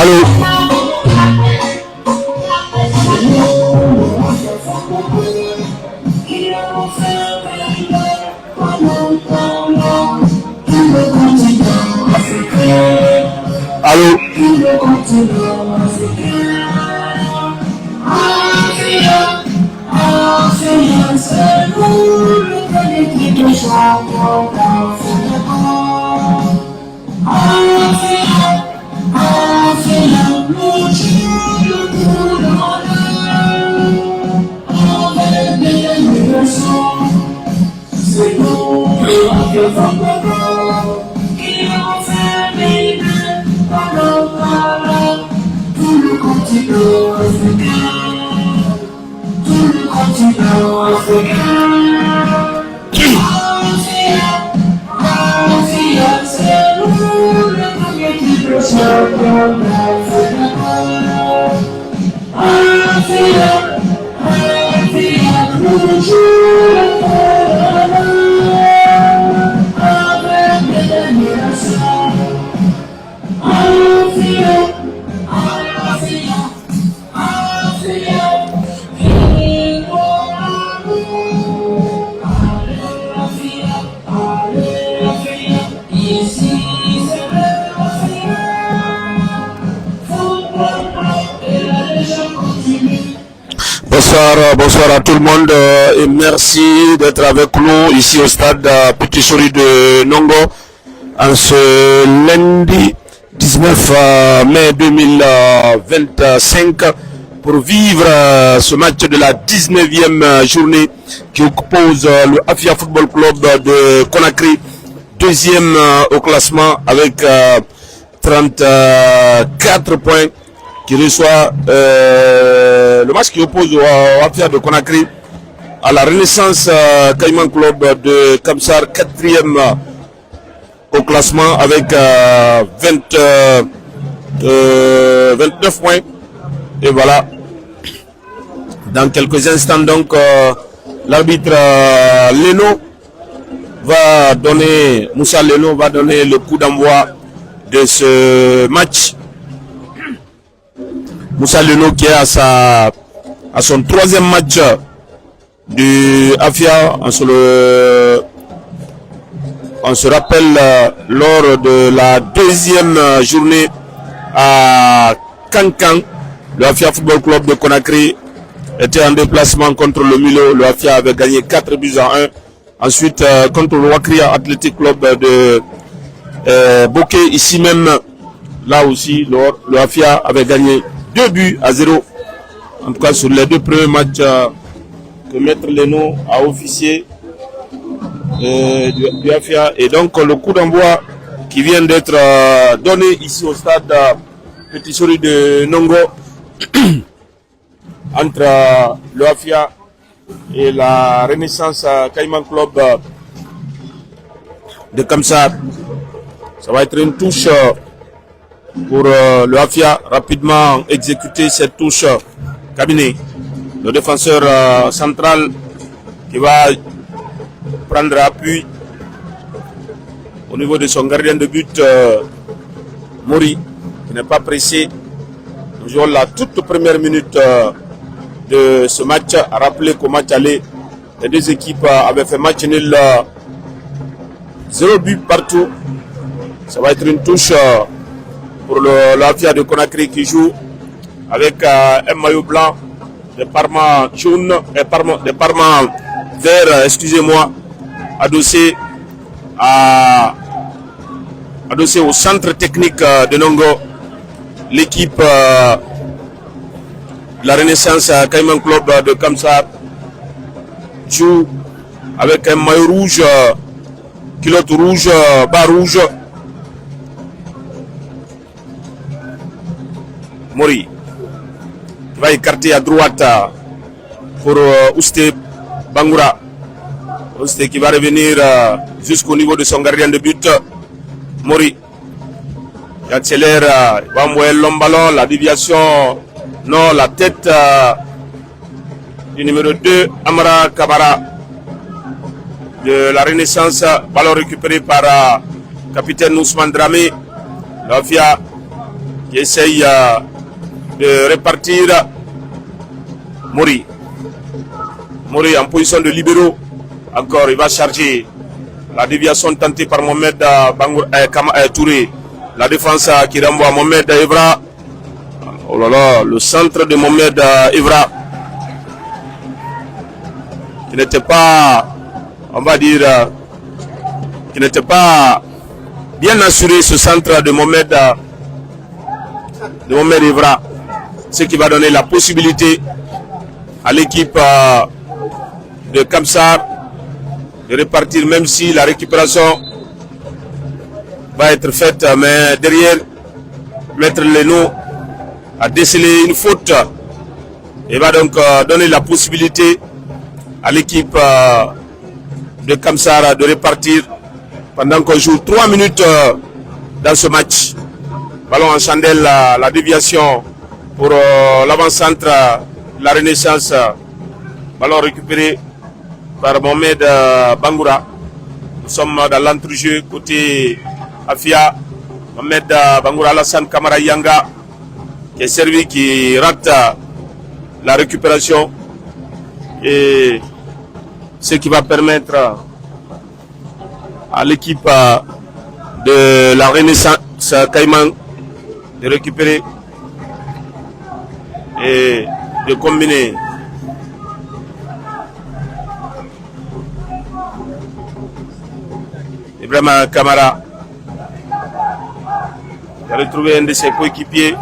Allô. Allô. Bonsoir à tout le monde et merci d'être avec nous ici au stade Petit Souris de Nongo en ce lundi 19 mai 2025 pour vivre ce match de la 19e journée qui oppose le Afia Football Club de Conakry, deuxième au classement avec 34 points, qui reçoit le match qui oppose au Afia de Conakry à la Renaissance Caïman Club de Kamsar, 4e au classement avec 29 points. Et voilà, dans quelques instants donc l'arbitre Leno va donner, Moussa Leno va donner le coup d'envoi de ce match. Moussa Leno qui est à son 3e match du Afia. On se rappelle lors de la 2e journée à Kankan, le Afia Football Club de Conakry était en déplacement contre le Milo. Le Afia avait gagné 4 buts à 1. Ensuite, contre le Wakria Athletic Club de Bokeh, ici même, là aussi, le Afia avait gagné 2 buts à 0. En tout cas, sur les 2 premiers matchs que Maître Leno a officié du Afia. Et donc, le coup d'envoi qui vient d'être donné ici au stade Petit Souris de Nongo entre le Afia et la Renaissance Caïman Club de Kamsar. Ça va être une touche pour le Afia, rapidement exécuter cette touche cabinet. Le défenseur central qui va prendre appui au niveau de son gardien de but, Mori, qui n'est pas pressé. Nous jouons la toute première minute de ce match. À rappeler qu'au match aller, les deux équipes avaient fait match nul, 0 but partout. Ça va être une touche pour l'Afia de Conakry qui joue avec un maillot blanc, des parements jaunes, des parements verts, excusez-moi, adossé au centre technique de Nongo. L'équipe de la Renaissance Caïman Club de Kamsar joue avec un maillot rouge, culotte rouge, bas rouge. Mori va écarter à droite pour Ousté Bangoura. Ousté qui va revenir jusqu'au niveau de son gardien de but. Mori il accélère, il va envoyer le long ballon, la déviation, non, la tête du numéro 2, Amara Kabara de la Renaissance. Ballon récupéré par capitaine Ousmane Dramé. L'Afia qui qui essaye de répartir Mori. Mori en position de libéraux. Encore, il va charger. La déviation tentée par Mohamed Touré. La défense qui renvoie Mohamed Evra. Oh là là, le centre de Mohamed Evra. Qui n'était pas, on va dire, qui n'était pas bien assuré, ce centre de Mohamed Evra. Ce qui va donner la possibilité à l'équipe de Kamsar de repartir, même si la récupération va être faite, mais derrière, Maître Leno a décelé une faute et va donc donner la possibilité à l'équipe de Kamsar de repartir pendant qu'on joue 3 minutes dans ce match. Ballon en chandelle, la déviation pour l'avant-centre, la Renaissance. Ballon récupéré par Mohamed Bangoura. Nous sommes dans l'entrejeu côté Afia. Mohamed Bangoura, Alassane Kamara Yanga qui est servi, qui rate la récupération. Et ce qui va permettre à l'équipe de la Renaissance Caïman de récupérer et de combiner. Ibrahima Kamara a retrouvé un de ses coéquipiers.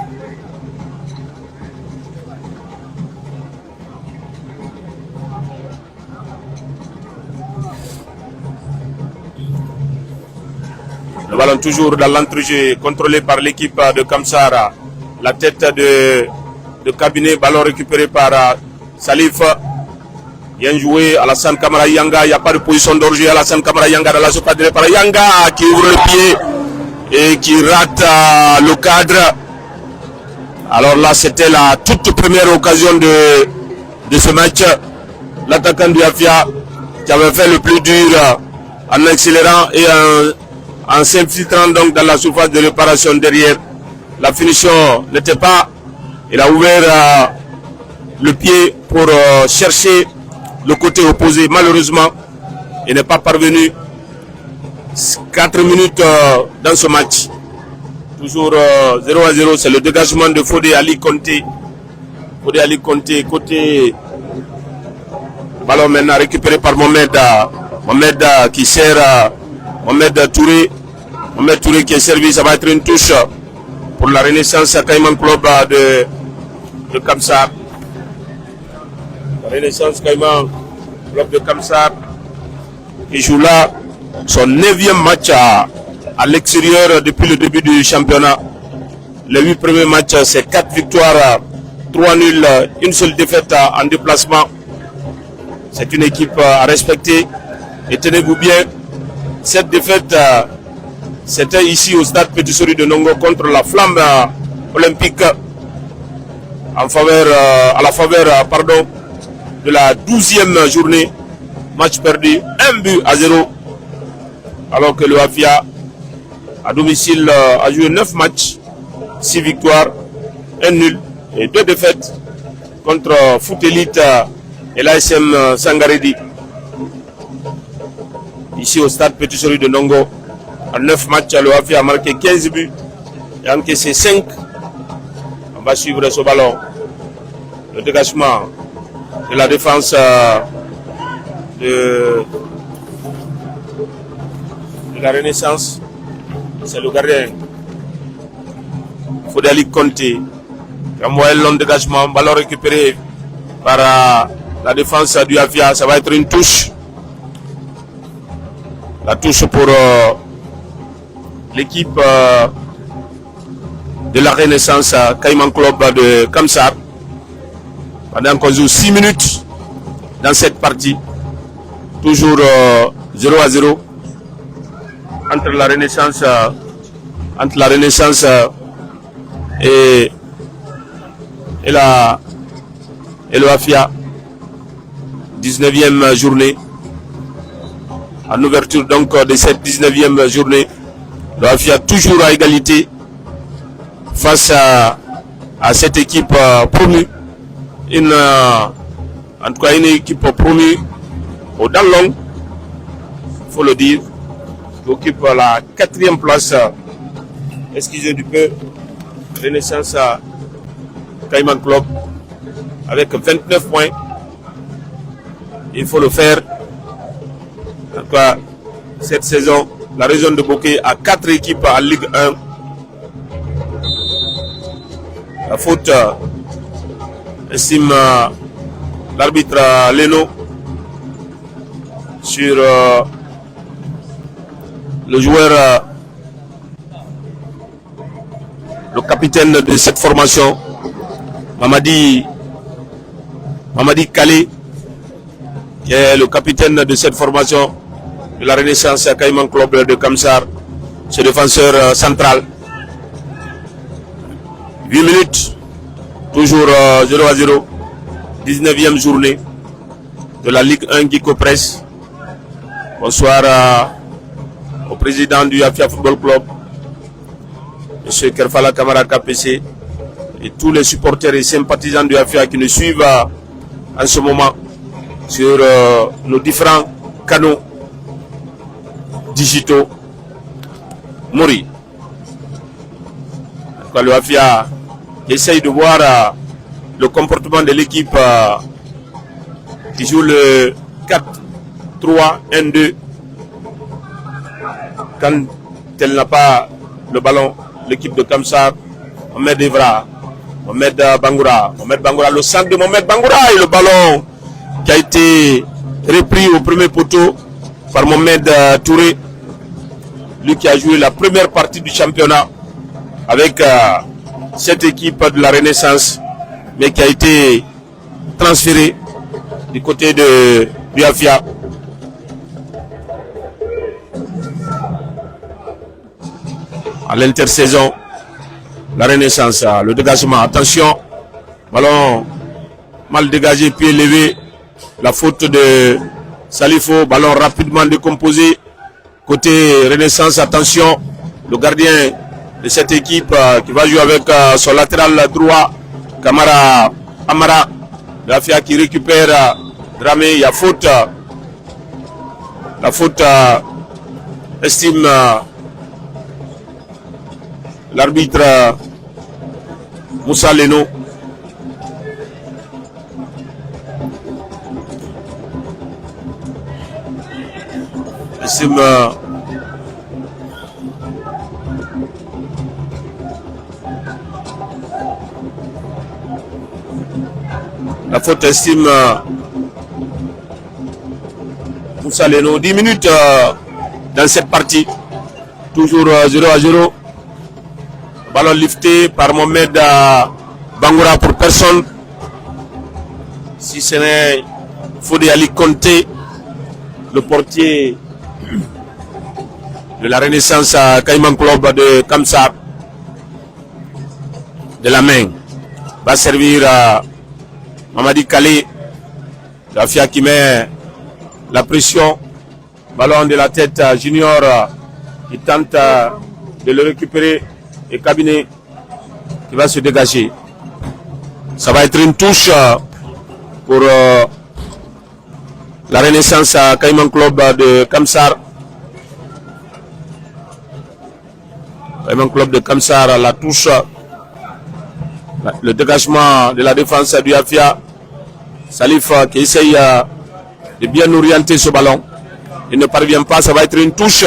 Le ballon toujours dans l'entrejeu, contrôlé par l'équipe de Kamsar. La tête de cabinet, ballon récupéré par Salif. Bien joué, Alassane Kamara Yanga, il n'y a pas de position d'orgie. Alassane Kamara Yanga dans la surface de par Yanga qui ouvre le pied et qui rate le cadre. Alors là, c'était la toute première occasion de ce match. L'attaquant du Afia qui avait fait le plus dur en accélérant et en s'infiltrant donc dans la surface de réparation derrière. La finition n'était pas. Il a ouvert le pied pour chercher le côté opposé. Malheureusement, il n'est pas parvenu. 4 minutes dans ce match. Toujours 0-0. C'est le dégagement de Fodé Ali Conté. Fodé Ali Conté, côté. Ballon maintenant récupéré par Mohamed. Mohamed qui sert Mohamed Touré. Mohamed Touré qui est servi. Ça va être une touche pour la Renaissance Caïman Club de Kamsar. La Renaissance Caïman Club de Kamsar qui joue là son 9e match à l'extérieur depuis le début du championnat. Les 8 premiers matchs, c'est 4 victoires, 3 nuls, une seule défaite en déplacement. C'est une équipe à respecter. Et tenez-vous bien, cette défaite, c'était ici au stade Petit Sori de Nongo contre la Flamme olympique en faveur, à la faveur de la 12e journée. Match perdu, 1-0. Alors que le Afia à domicile a joué 9 matchs, 6 victoires, 1 nul et 2 défaites contre Foot Elite et l'ASM Sangaredi. Ici au stade Petit Sori de Nongo, en 9 matchs, le Afia a marqué 15 buts et encaissé 5. On va suivre ce ballon. Le dégagement de la défense de la Renaissance. C'est le gardien Fodali Conté qui a envoyé le long dégagement. Ballon récupéré par la défense du Afia. Ça va être une touche. La touche pour l'équipe de la Renaissance Caïman Club de Kamsar. Pendant qu'on joue 6 minutes dans cette partie. Toujours 0-0 entre la Renaissance et le Afia. 19e journée. En ouverture donc de cette 19e journée, le Afia toujours à égalité face à cette équipe promue. En tout cas, une équipe promue au Danlong, il faut le dire, qui occupe la 4e place. Excusez du peu, Renaissance Cayman Club avec 29 points. Il faut le faire. En tout cas, cette saison, la région de Bokeh a 4 équipes en Ligue 1. La faute, estime l'arbitre Leno sur le joueur, le capitaine de cette formation, Mamadi Kale, qui est le capitaine de cette formation de la Renaissance Cayman Club de Kamsar, ce défenseur central. 8 minutes, toujours 0-0, 19e journée de la Ligue 1 Guico Press. Bonsoir au président du Afia Football Club, M. Kerfala Kamara KPC, et tous les supporters et sympathisants du Afia qui nous suivent en ce moment sur nos différents canaux digitaux. Mori. Le Afia essaye de voir le comportement de l'équipe qui joue le 4-3-1-2. Quand elle n'a pas le ballon, l'équipe de Kamsar, Mohamed Evra, Mohamed Bangoura, le centre de Mohamed Bangoura et le ballon qui a été repris au premier poteau par Mohamed Touré, lui qui a joué la première partie du championnat avec cette équipe de la Renaissance, mais qui a été transféré du côté de Afia. À l'intersaison, la Renaissance, le dégagement, attention, ballon mal dégagé, pied levé, la faute de Salifo, ballon rapidement décomposé, côté Renaissance, attention, le gardien de cette équipe qui va jouer avec son latéral droit, Kamara Amara, l'Afia qui récupère Dramé, il y a faute, la faute estime l'arbitre Moussa Leno. Estime la faute estime Moussa Leno. 10 minutes dans cette partie, toujours 0-0. Ballon lifté par Mohamed Bangoura pour personne. Si ce n'est Fodé Ali Conté, le portier de la Renaissance à Cayman Club de Kamsar, de la main, va servir à Mamadi Kale, l'Afia qui met la pression. Ballon de la tête Junior qui tente de le récupérer. Et Cabinet qui va se dégager. Ça va être une touche pour la Renaissance à Cayman Club de Kamsar. Cayman Club de Kamsar, la touche, le dégagement de la défense du Afia. Salif qui essaye de bien orienter ce ballon. Il ne parvient pas, ça va être une touche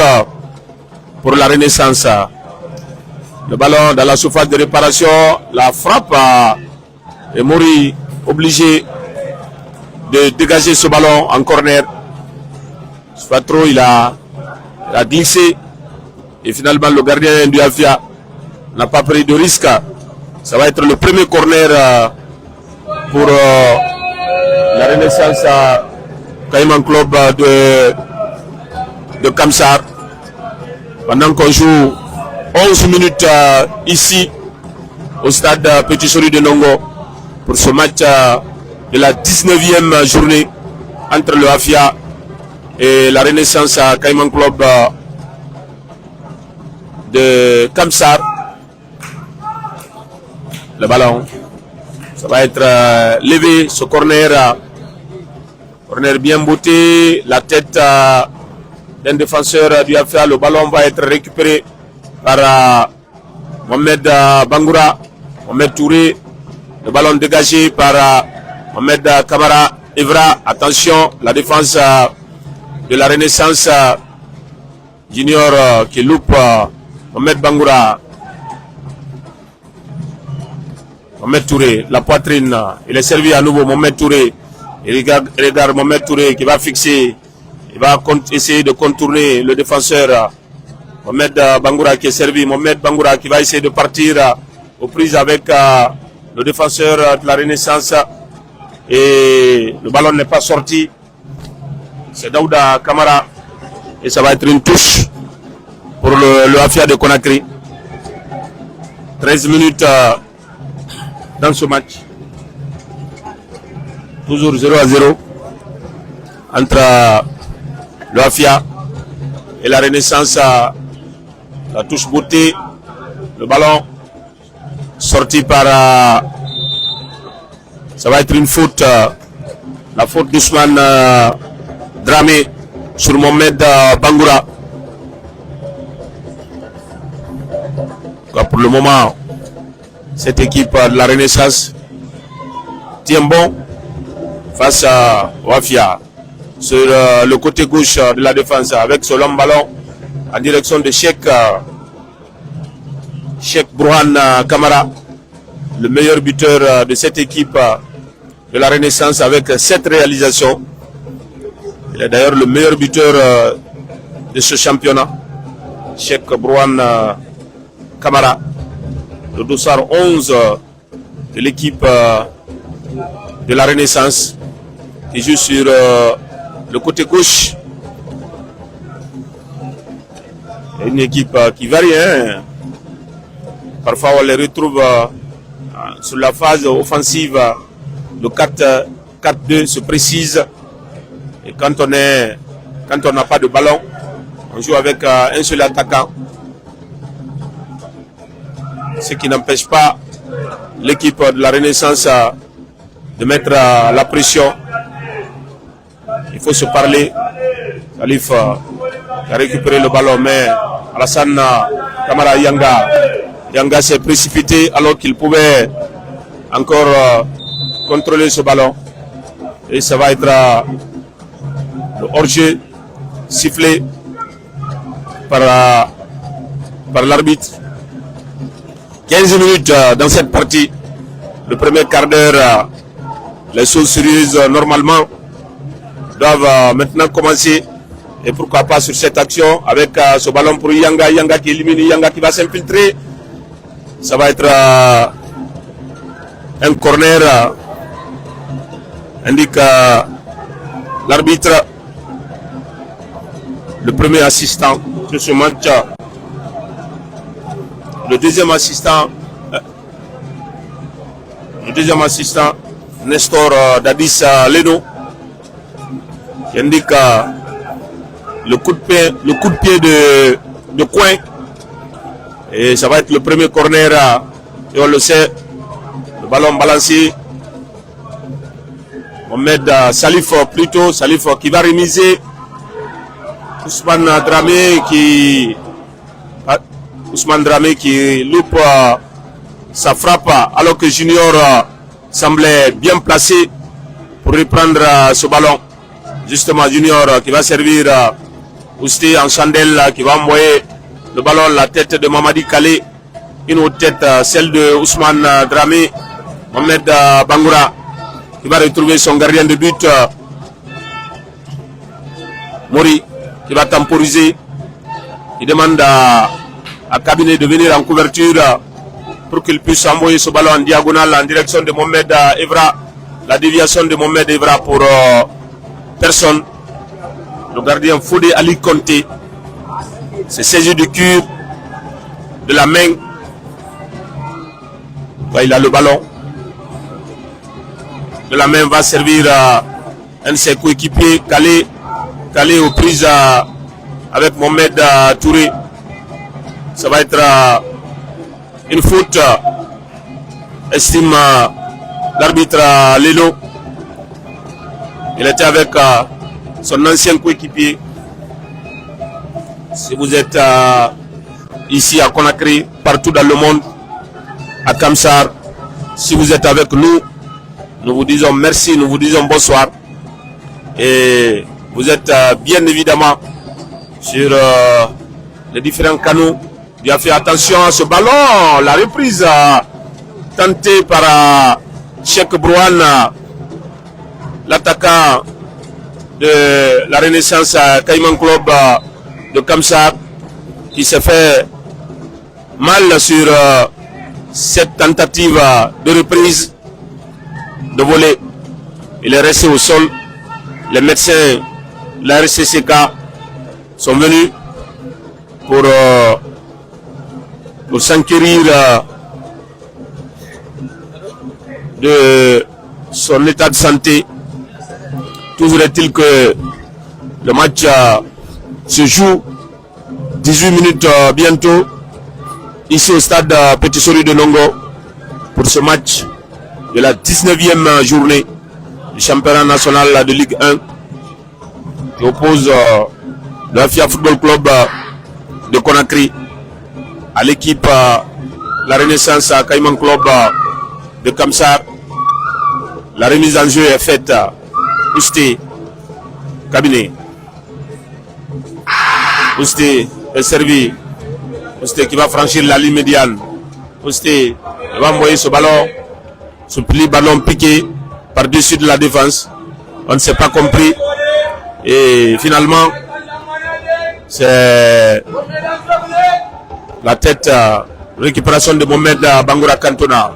pour la Renaissance. Le ballon dans la surface de réparation, la frappe et Mori obligé de dégager ce ballon en corner. Spatro, il a glissé et finalement le gardien du Afia n'a pas pris de risque. Ça va être le premier corner pour la Renaissance Cayman Club de Kamsar. Pendant qu'on joue 11 minutes ici au stade Petit Sori de Nongo pour ce match de la 19e journée entre le Afia et la Renaissance Cayman Club de Kamsar. le ballon. Ça va être levé, ce corner. Corner bien botté. La tête d'un défenseur du AFA. Le ballon va être récupéré par Mohamed Bangoura. Mohamed Touré. Le ballon dégagé par Mohamed Kamara. Evra, attention, la défense de la Renaissance Junior qui loupe Mohamed Bangoura. Mohamed Touré, la poitrine, il est servi à nouveau, Mohamed Touré. Il regarde Mohamed Touré qui va fixer, il va essayer de contourner le défenseur Mohamed Bangoura qui est servi. Mohamed Bangoura qui va essayer de partir aux prises avec le défenseur de la Renaissance. Et le ballon n'est pas sorti. C'est Daouda Kamara. Et ça va être une touche pour le AFIA de Conakry. 13 minutes dans ce match. Toujours 0-0 entre le AFIA et la Renaissance. La touche beauté. Le ballon sorti par... ça va être une faute. La faute d'Ousmane Dramé sur Mohamed Bangoura. Pour le moment, cette équipe de la Renaissance tient bon face au AFIA. Sur le côté gauche de la défense, avec ce long ballon en direction de Cheikh Brouhan Kamara, le meilleur buteur de cette équipe de la Renaissance avec 7 réalisations. Il est d'ailleurs le meilleur buteur de ce championnat. Cheikh Brouhan Kamara, le dossard 11 de l'équipe de la Renaissance, qui joue sur le côté gauche. Une équipe qui varie. Hein. Parfois on les retrouve sur la phase offensive. Le 4-4-2 se précise. Et quand on n'a pas de ballon, on joue avec un seul attaquant. Ce qui n'empêche pas l'équipe de la Renaissance de mettre la pression. Il faut se parler. Salif a récupéré le ballon, mais Alassane Kamara Yanga s'est précipité alors qu'il pouvait encore contrôler ce ballon. Et ça va être le hors-jeu sifflé par l'arbitre. 15 minutes dans cette partie. Le premier quart d'heure, les choses sérieuses normalement doivent maintenant commencer. Et pourquoi pas sur cette action avec ce ballon pour Yanga. Yanga qui élimine, Yanga qui va s'infiltrer. Ça va être un corner, indique l'arbitre. Le premier assistant de ce match. Le deuxième assistant, Nestor Dadis Leno, qui indique le coup de pied de coin. Et ça va être le premier corner. Et on le sait, le ballon balancé. Mohamed Salif plutôt, Salif qui va remiser. Ousmane Dramé qui loupe sa frappe alors que Junior semblait bien placé pour reprendre ce ballon. Justement Junior qui va servir Ousti en chandelle, qui va envoyer le ballon la tête de Mamadi Kale, une autre tête, celle de Ousmane Dramé. Mohamed Bangoura qui va retrouver son gardien de but, Mori, qui va temporiser. Il demande à Cabinet de venir en couverture pour qu'il puisse envoyer ce ballon en diagonale en direction de Mohamed Evra. La déviation de Mohamed Evra pour personne. Le gardien Fodé Ali Conté s'est saisi du cul de la main. Il a le ballon. De la main va servir un de ses coéquipiers, Calé aux prises avec Mohamed Touré. Ça va être une faute estime l'arbitre Lelo. Il était avec son ancien coéquipier. Si vous êtes ici à Conakry, partout dans le monde, à Kamsar, si vous êtes avec nous, nous vous disons merci, nous vous disons bonsoir. Et vous êtes bien évidemment sur les différents canaux. Il a fait attention à ce ballon, la reprise tentée par Cheikh Brouane, l'attaquant de la Renaissance Caïman Club de Kamsar, qui s'est fait mal sur cette tentative de reprise de voler. Il est resté au sol. Les médecins de la RCCK sont venus pour s'enquérir de son état de santé. Toujours est-il que le match se joue 18 minutes bientôt ici au stade Petit Sori de Nongo pour ce match de la 19e journée du championnat national de Ligue 1 qui oppose le Afia Football Club de Conakry à l'équipe la Renaissance Caïman Club de Kamsar. La remise en jeu est faite Ousté Cabinet. Ousté est servi. Ousté qui va franchir la ligne médiane. Ousté va envoyer ce ballon. Ce pli ballon piqué par-dessus de la défense. On ne s'est pas compris. Et finalement, c'est la tête récupération de Mohamed Bangoura Cantona.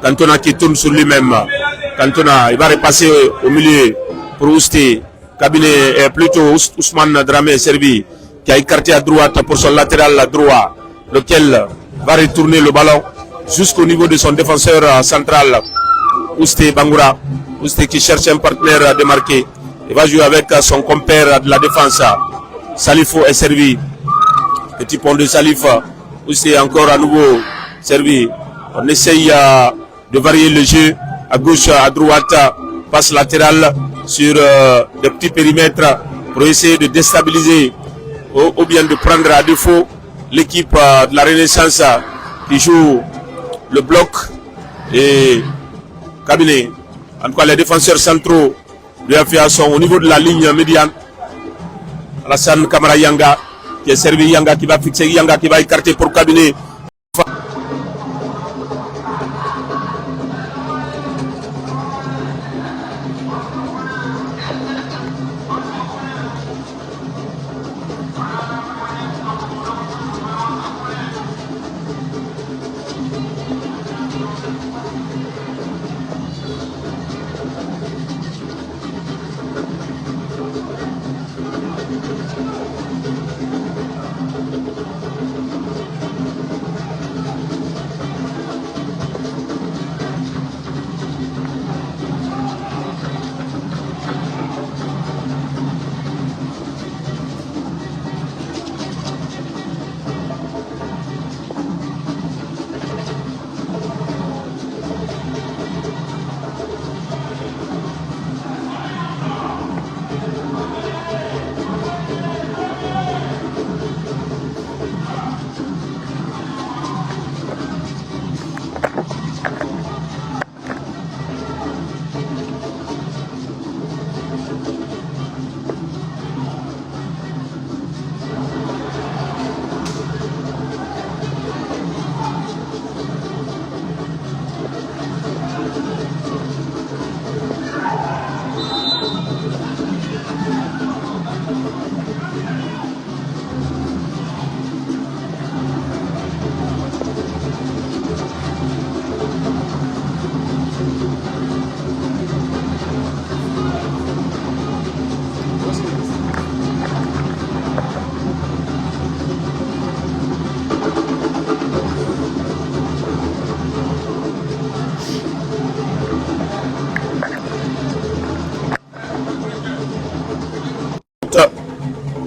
Cantona qui tourne sur lui-même. Cantona, il va repasser au milieu pour Ousté. Cabinet est plutôt Ousmane Dramé servi, qui a écarté à droite pour son latéral droit, lequel va retourner le ballon jusqu'au niveau de son défenseur central, Ousté Bangoura. Ousté qui cherche un partenaire à démarquer. Il va jouer avec son compère de la défense. Salifo est servi. Petit pont de Salif. Ousté encore à nouveau servi. On essaye de varier le jeu à gauche, à droite, passe latérale sur des petits périmètres pour essayer de déstabiliser ou bien de prendre à défaut l'équipe de la Renaissance qui joue le bloc et Cabinet. En tout cas, les défenseurs centraux de l'AFIA sont au niveau de la ligne médiane. Alassane Kamara Yanga qui est servi, Yanga qui va fixer, Yanga qui va écarter pour Cabinet.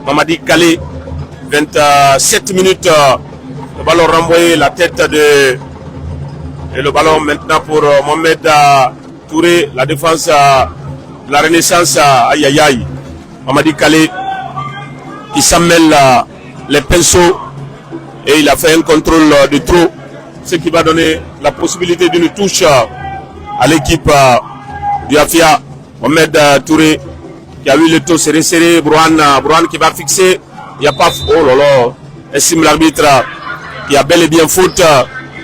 Mamadi Kalé, 27 minutes, le ballon renvoyé, la tête de Et le ballon maintenant pour Mohamed Touré, la défense de la Renaissance. Aïe aïe aïe. Mamadi Kalé qui s'en mêle les pinceaux et il a fait un contrôle de trop, ce qui va donner la possibilité d'une touche à l'équipe du Afia. Mohamed Touré qui a eu le taux serré, Brouane qui va fixer. Il n'y a pas... Oh là là, estime l'arbitre qui a bel et bien faute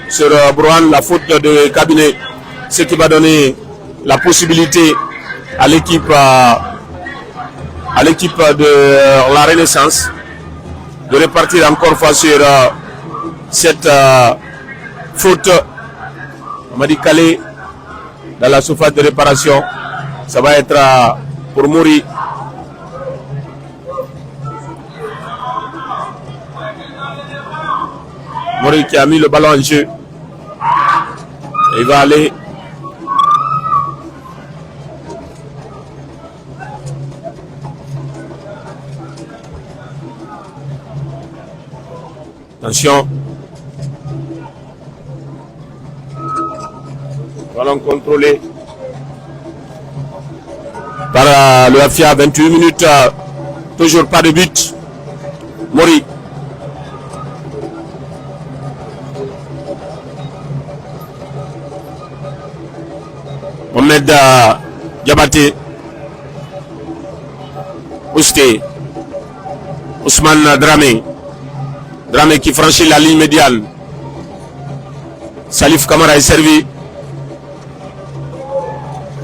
sur Brouane, la faute de cabinet, ce qui va donner la possibilité à l'équipe de la Renaissance de repartir encore fois sur cette faute. On m'a dit Calé dans la surface de réparation. Ça va être pour Mouri. Mouri qui a mis le ballon en jeu. Et il va aller. Attention. Ballon contrôlé par le Afia. 28 minutes. Toujours pas de but. Mouri. Mohamed Diabaté. Ousté. Ousmane Dramé. Dramé qui franchit la ligne médiane. Salif Kamara est servi.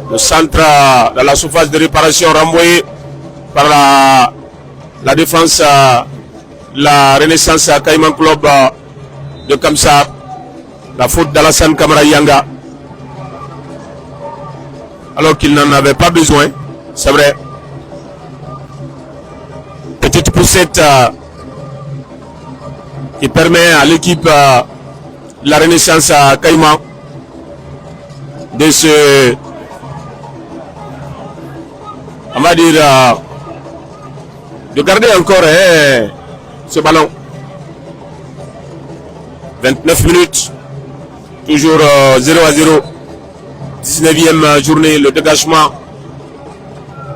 Le centre dans la surface de réparation renvoyé par la défense la Renaissance Caïman Club de Kamsa. La faute d'Alassane Kamara Yanga. Alors qu'il n'en avait pas besoin, c'est vrai. Petite poussette qui permet à l'équipe la Renaissance à Caïman de se, on va dire, de garder encore ce ballon. 29 minutes, toujours 0-0. 19e journée, le dégagement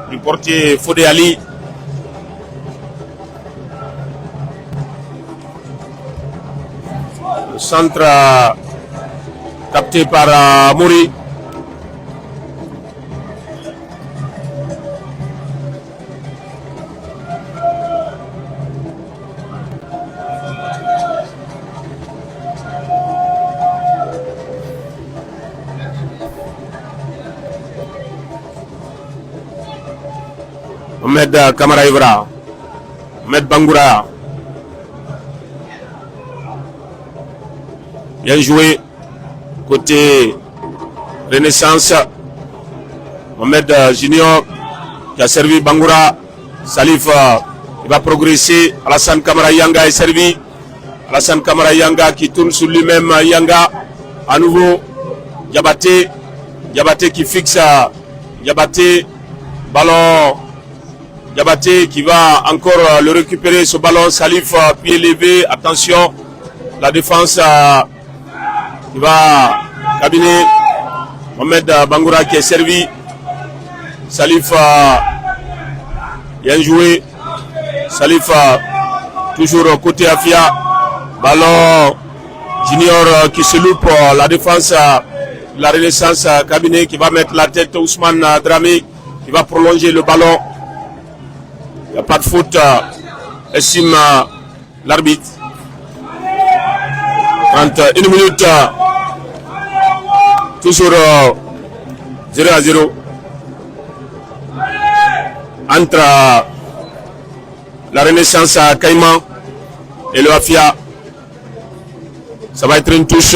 du portier Fodé Ali. Le centre capté par Mouri. Mohamed Kamara Ivra, Mohamed Bangoura. Bien joué côté Renaissance. Mohamed Junior qui a servi Bangoura. Salif il va progresser. Alassane Kamara Yanga est servi. Alassane Kamara Yanga qui tourne sur lui-même. Yanga à nouveau. Diabaté. Diabaté qui fixe. Diabaté. Ballon. Diabaté qui va encore le récupérer, ce ballon. Salif, pied levé, attention, la défense qui va cabiner. Mohamed Bangoura qui est servi. Salif, bien joué. Salif, toujours côté Afia. Ballon Junior qui se loupe, la défense, la Renaissance cabinet qui va mettre la tête. Ousmane Dramé qui va prolonger le ballon. Il n'y a pas de faute, estime l'arbitre. 31 minutes, toujours 0-0 entre la Renaissance à Caïman et le Afia. Ça va être une touche.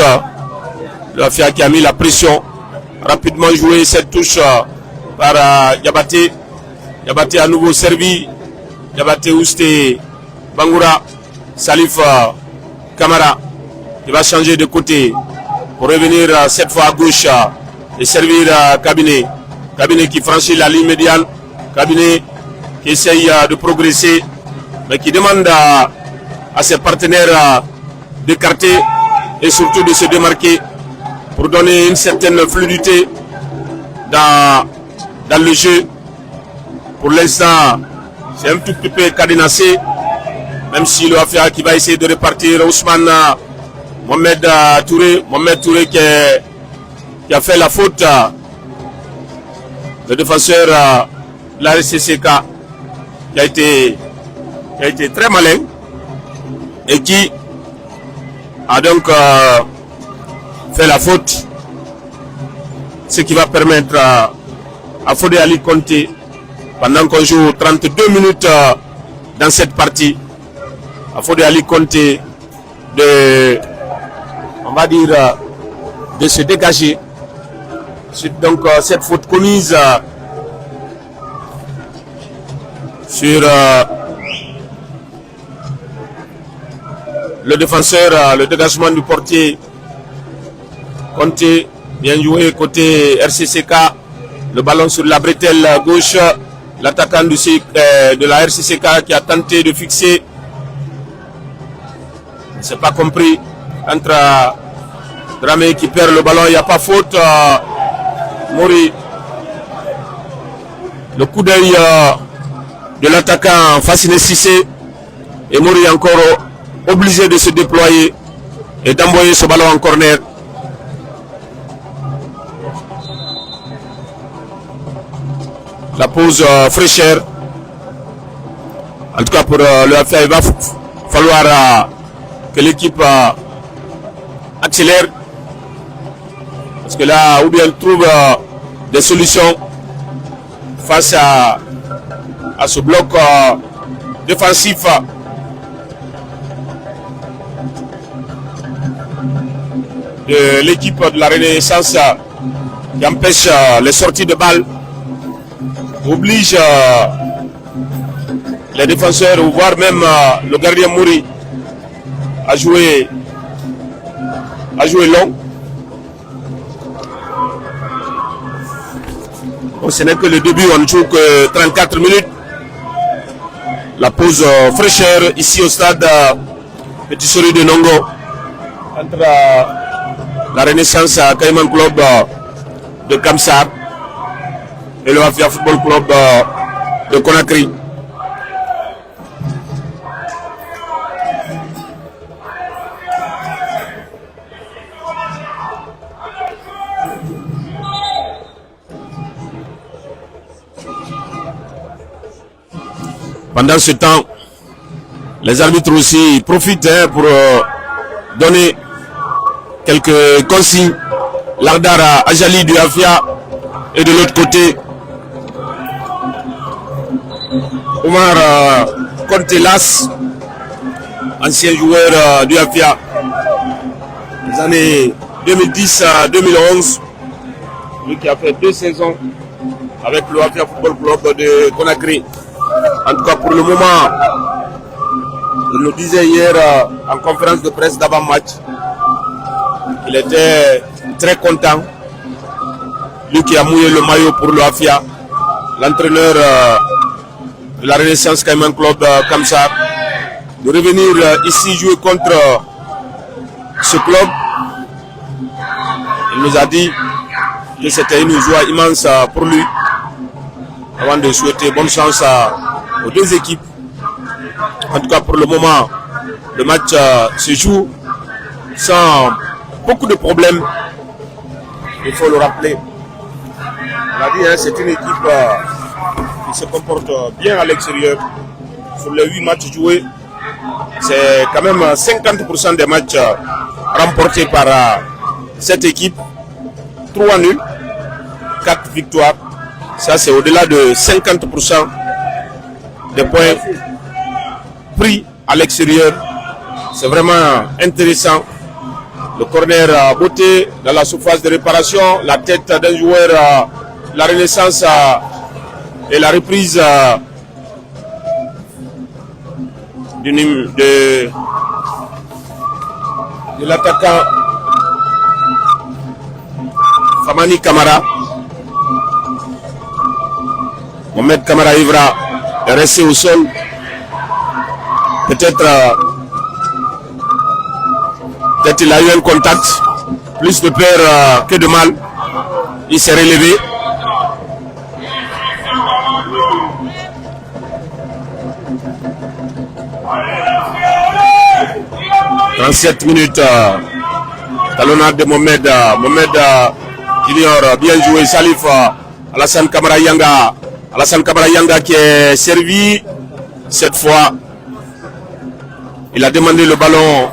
Le Afia qui a mis la pression. Rapidement joué cette touche par Diabaté. Diabaté à nouveau servi. Diabaté Ousté Bangoura. Salif Kamara. Il va changer de côté pour revenir cette fois à gauche et servir Cabinet. Cabinet qui franchit la ligne médiane. Cabinet qui essaye de progresser mais qui demande à ses partenaires d'écarter et surtout de se démarquer. pour donner une certaine fluidité dans le jeu. Pour l'instant, c'est un tout petit peu cadenassé, même si le Afia qui va essayer de repartir Ousmane Mohamed Touré qui a fait la faute. Le défenseur de la RCCK qui a été très malin et qui a donc fait la faute, ce qui va permettre à Fodé Ali Conté, pendant qu'on joue 32 minutes dans cette partie, à Fodé Ali Conté de se dégager. Donc cette faute commise sur le défenseur, le dégagement du portier Conté, bien joué côté RCCK, le ballon sur la bretelle gauche, l'attaquant de la RCCK qui a tenté de fixer, c'est pas compris, entre Dramé qui perd le ballon, il n'y a pas faute. Mori, le coup d'œil de l'attaquant Fasciné Cissé, et Mori encore obligé de se déployer et d'envoyer ce ballon en corner. La pause fraîcheur. En tout cas pour le Afia, il va falloir que l'équipe accélère. Parce que là, ou bien elle trouve des solutions face à ce bloc défensif de l'équipe de la Renaissance qui empêche les sorties de balles, oblige les défenseurs ou voire même le gardien Mouri à jouer long. Bon, ce n'est que le début, on ne joue que 34 minutes. La pause fraîcheur ici au stade Petit Sori de Nongo entre la Renaissance Cayman Club de Kamsar et le Afia Football Club de Conakry. Pendant ce temps, les arbitres aussi profitent pour donner quelques consignes. Lardar Ajali du Afia et de l'autre côté, Omar Contelas, ancien joueur du Afia des années 2010 à 2011, lui qui a fait 2 saisons avec le Afia Football Club de Conakry. En tout cas, pour le moment, il nous disait hier en conférence de presse d'avant-match qu'il était très content. Lui qui a mouillé le maillot pour le Afia, l'entraîneur de la Renaissance Cayman Club Kamsar, de revenir ici jouer contre ce club. Il nous a dit que c'était une joie immense pour lui, avant de souhaiter bonne chance aux deux équipes. En tout cas, pour le moment, le match se joue sans beaucoup de problèmes. Il faut le rappeler. On a dit, c'est une équipe qui se comporte bien à l'extérieur. Sur les 8 matchs joués, c'est quand même 50% des matchs remportés par cette équipe. 3 nuls, 4 victoires. Ça, c'est au-delà de 50% des points pris à l'extérieur. C'est vraiment intéressant. Le corner à beauté dans la surface de réparation, la tête d'un joueur, la Renaissance et la reprise de l'attaquant Famani Kamara. Mohamed Kamara Ivra est resté au sol. Peut-être il a eu un contact plus de peur que de mal. Il s'est relevé. « 37 minutes. Talonnade de Mohamed. Mohamed ignore. Bien joué. Salif. Alassane Camara Yanga. Alassane Camara Yanga qui est servi. Cette fois, il a demandé le ballon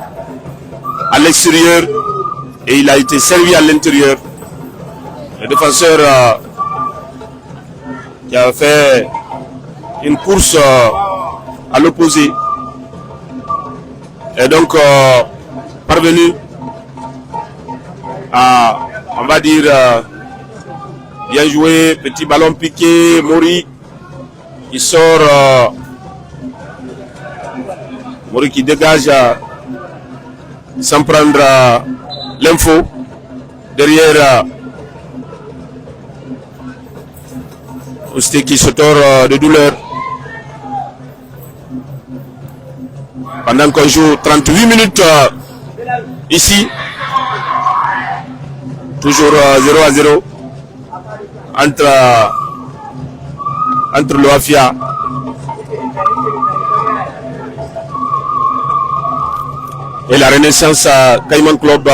à l'extérieur et il a été servi à l'intérieur. Le défenseur qui a fait une course à l'opposé est donc parvenu à, on va dire, bien joué, petit ballon piqué, Mori qui sort, Mori qui dégage sans prendre l'info. Derrière, Ousté qui se tord de douleur. Pendant qu'on joue 38 minutes ici, toujours 0-0 entre le Afia et la Renaissance Cayman Club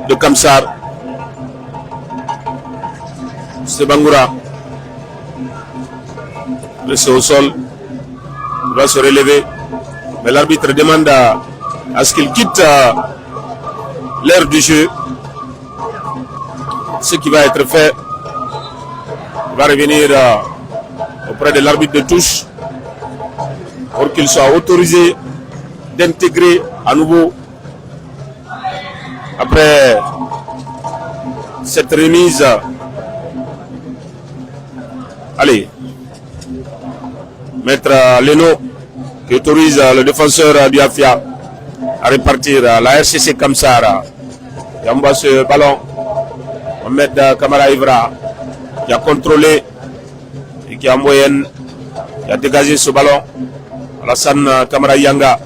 de Kamsar. C'est Bangoura. Laissé au sol, il va se relever. Mais l'arbitre demande à ce qu'il quitte l'aire du jeu. Ce qui va être fait, il va revenir auprès de l'arbitre de touche pour qu'il soit autorisé d'intégrer à nouveau après cette remise. Allez, Maître Leno qui autorise le défenseur du Afia à répartir la RCC Kamsar. Il envoie ce ballon. Mohamed Camara Ivra qui a contrôlé et qui a moyenne, qui a dégagé ce ballon. Alassane Camara Yanga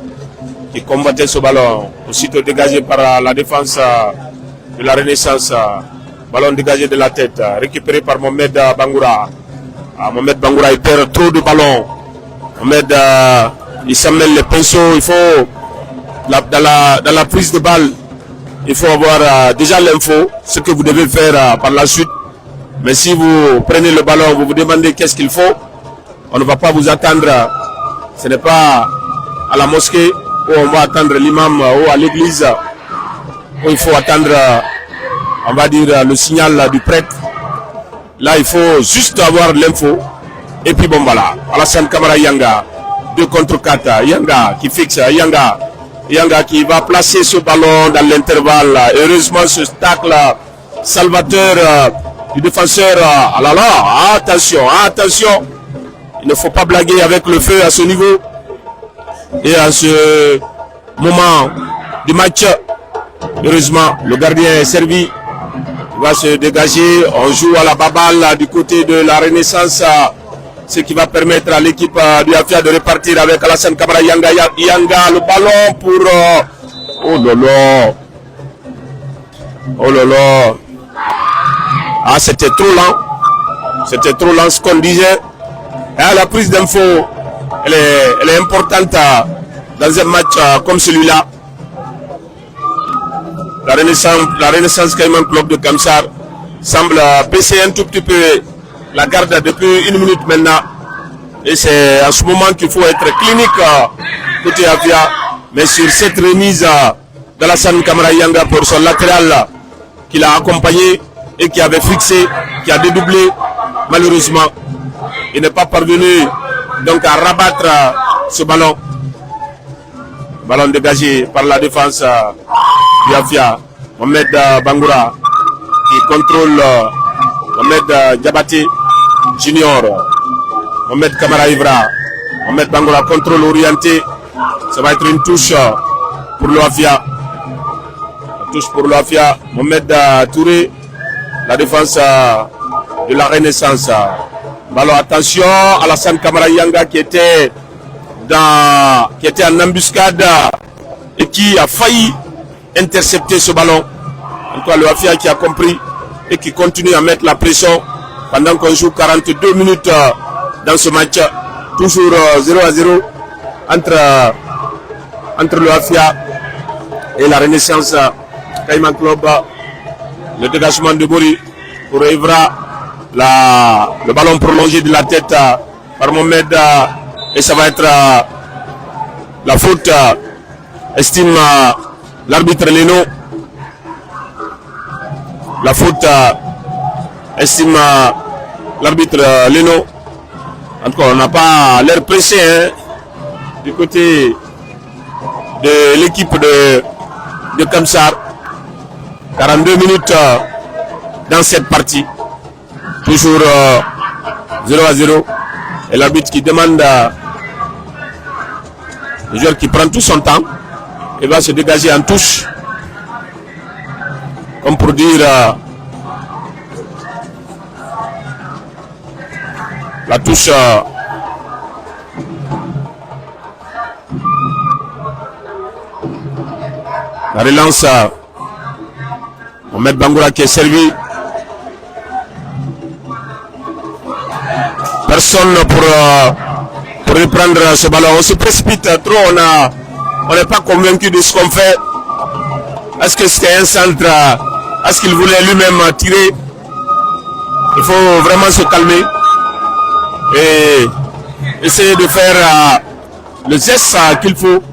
qui combattait ce ballon, aussitôt dégagé par la défense de la Renaissance. Ballon dégagé de la tête, récupéré par Mohamed Bangoura. Mohamed Bangoura il perd trop de ballons. Mohamed il s'en mêle les pinceaux. Il faut dans la prise de balle, il faut avoir déjà l'info, ce que vous devez faire par la suite. Mais si vous prenez le ballon, vous vous demandez qu'est-ce qu'il faut, on ne va pas vous attendre. Ce n'est pas à la mosquée où on va attendre l'imam ou à l'église où il faut attendre, on va dire, le signal du prêtre. Là, il faut juste avoir l'info. Et puis bon, voilà, Alassane Camara Yanga, 2 contre 4, Yanga qui fixe, Yanga qui va placer ce ballon dans l'intervalle. Heureusement, ce tacle salvateur du défenseur. Ah là là, attention, attention. Il ne faut pas blaguer avec le feu à ce niveau. Et à ce moment du match, heureusement, le gardien est servi. Il va se dégager. On joue à la baballe du côté de la Renaissance. Ce qui va permettre à l'équipe du Afia de repartir avec Alassane Camara Yanga. Yanga, le ballon pour... oh lolo. Oh lolo. Ah, c'était trop lent. C'était trop lent ce qu'on disait. Et la prise d'info, elle est importante dans un match comme celui-là. La Renaissance Cayman Club de Kamsar semble baisser un tout petit peu la garde depuis 1 minute maintenant. Et c'est à ce moment qu'il faut être clinique côté Afia. Mais sur cette remise d'Alassane Camara Yanga pour son latéral qu'il a accompagné et qui avait fixé, qui a dédoublé, malheureusement, il n'est pas parvenu donc à rabattre ce ballon. Ballon dégagé par la défense du Afia. Mohamed Bangoura qui contrôle Mohamed Diabaté Junior. Mohamed Camara Ivra. Mohamed Bangoura contrôle orienté. Ça va être une touche pour l'Afia. Touche pour l'Afia. Mohamed Touré. La défense de la Renaissance. Ballon, attention. Alassane Camara Yanga qui était en embuscade et qui a failli intercepter ce ballon. En tout cas, le Afia qui a compris et qui continue à mettre la pression pendant qu'on joue 42 minutes dans ce match. Toujours 0-0 entre le Afia et la Renaissance Caïman Club. Le dégagement de Bori pour Evra. Le ballon prolongé de la tête par Mohamed. Et ça va être la faute, estime l'arbitre Leno. La faute, estime l'arbitre Leno. En tout cas, on n'a pas l'air pressé du côté de l'équipe de Kamsar. 42 minutes dans cette partie. Toujours 0-0. Et l'arbitre qui demande le joueur qui prend tout son temps et va se dégager en touche. Comme pour dire la touche la relance Mohamed Bangoura qui est servi. Personne pour reprendre ce ballon. On se précipite trop, on n'est pas convaincu de ce qu'on fait. Est-ce que c'était un centre? Est-ce qu'il voulait lui-même tirer? Il faut vraiment se calmer et essayer de faire le geste qu'il faut.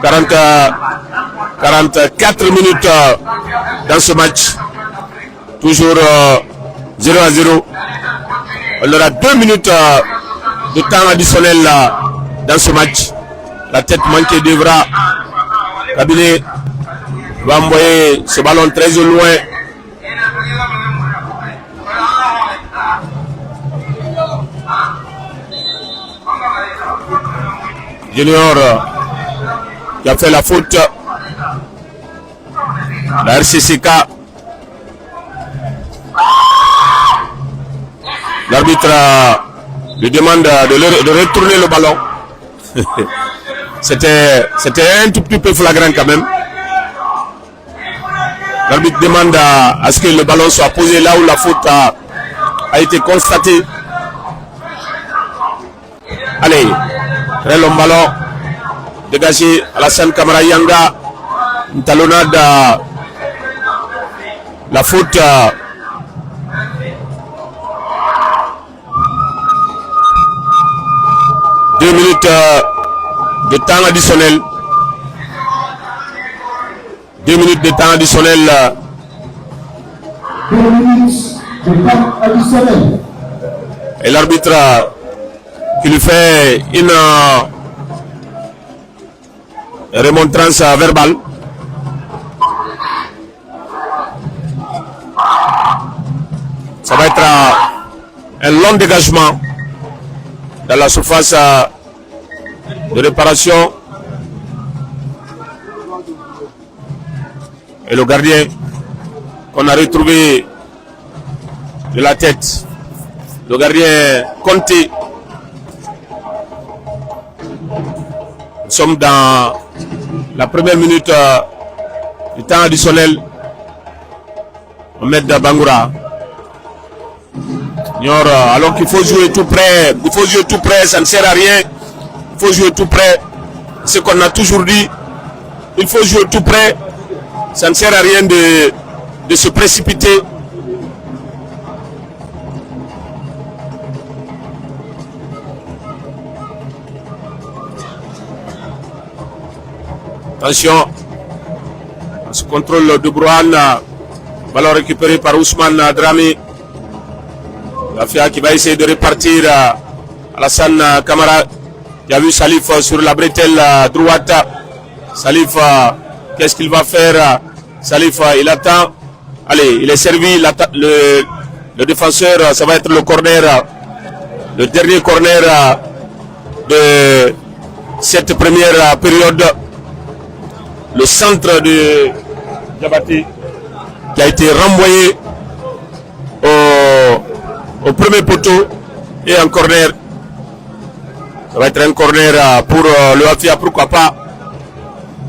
44 minutes dans ce match. Toujours 0-0. On aura 2 minutes de temps additionnel dans ce match. La tête manquée devra. Cabinet va envoyer ce ballon très au loin. Junior qui a fait la faute. La RCCK. L'arbitre lui demande de retourner le ballon. C'était un tout petit peu flagrant quand même. L'arbitre demande à ce que le ballon soit posé là où la faute a été constatée. Allez, très long ballon. Dégagé Alassane Kamara Yanga. Une talonnade. La faute. 2 minutes de temps additionnel. 2 minutes de temps additionnel. 2 minutes de temps additionnel. Et l'arbitre qui lui fait une remontrance verbale. Ça va être un long dégagement dans la surface de réparation. Et le gardien qu'on a retrouvé de la tête, le gardien Conté. Nous sommes dans la première minute du temps additionnel. Mohamed Bangoura. Alors qu'il faut jouer tout près, ça ne sert à rien. Il faut jouer tout près. Ce qu'on a toujours dit, il faut jouer tout près. Ça ne sert à rien de se précipiter. Attention, ce contrôle de Brouhan, ballon récupéré par Ousmane Dramé. L'Afia qui va essayer de répartir Alassane Kamara qui a vu Salif sur la bretelle droite. Salif, qu'est-ce qu'il va faire? Salif, il attend. Allez, il est servi. Le défenseur, ça va être le corner. Le dernier corner de cette première période. Le centre de Diabaté qui a été renvoyé au premier poteau et un corner. Ça va être un corner pour le Afia, pourquoi pas.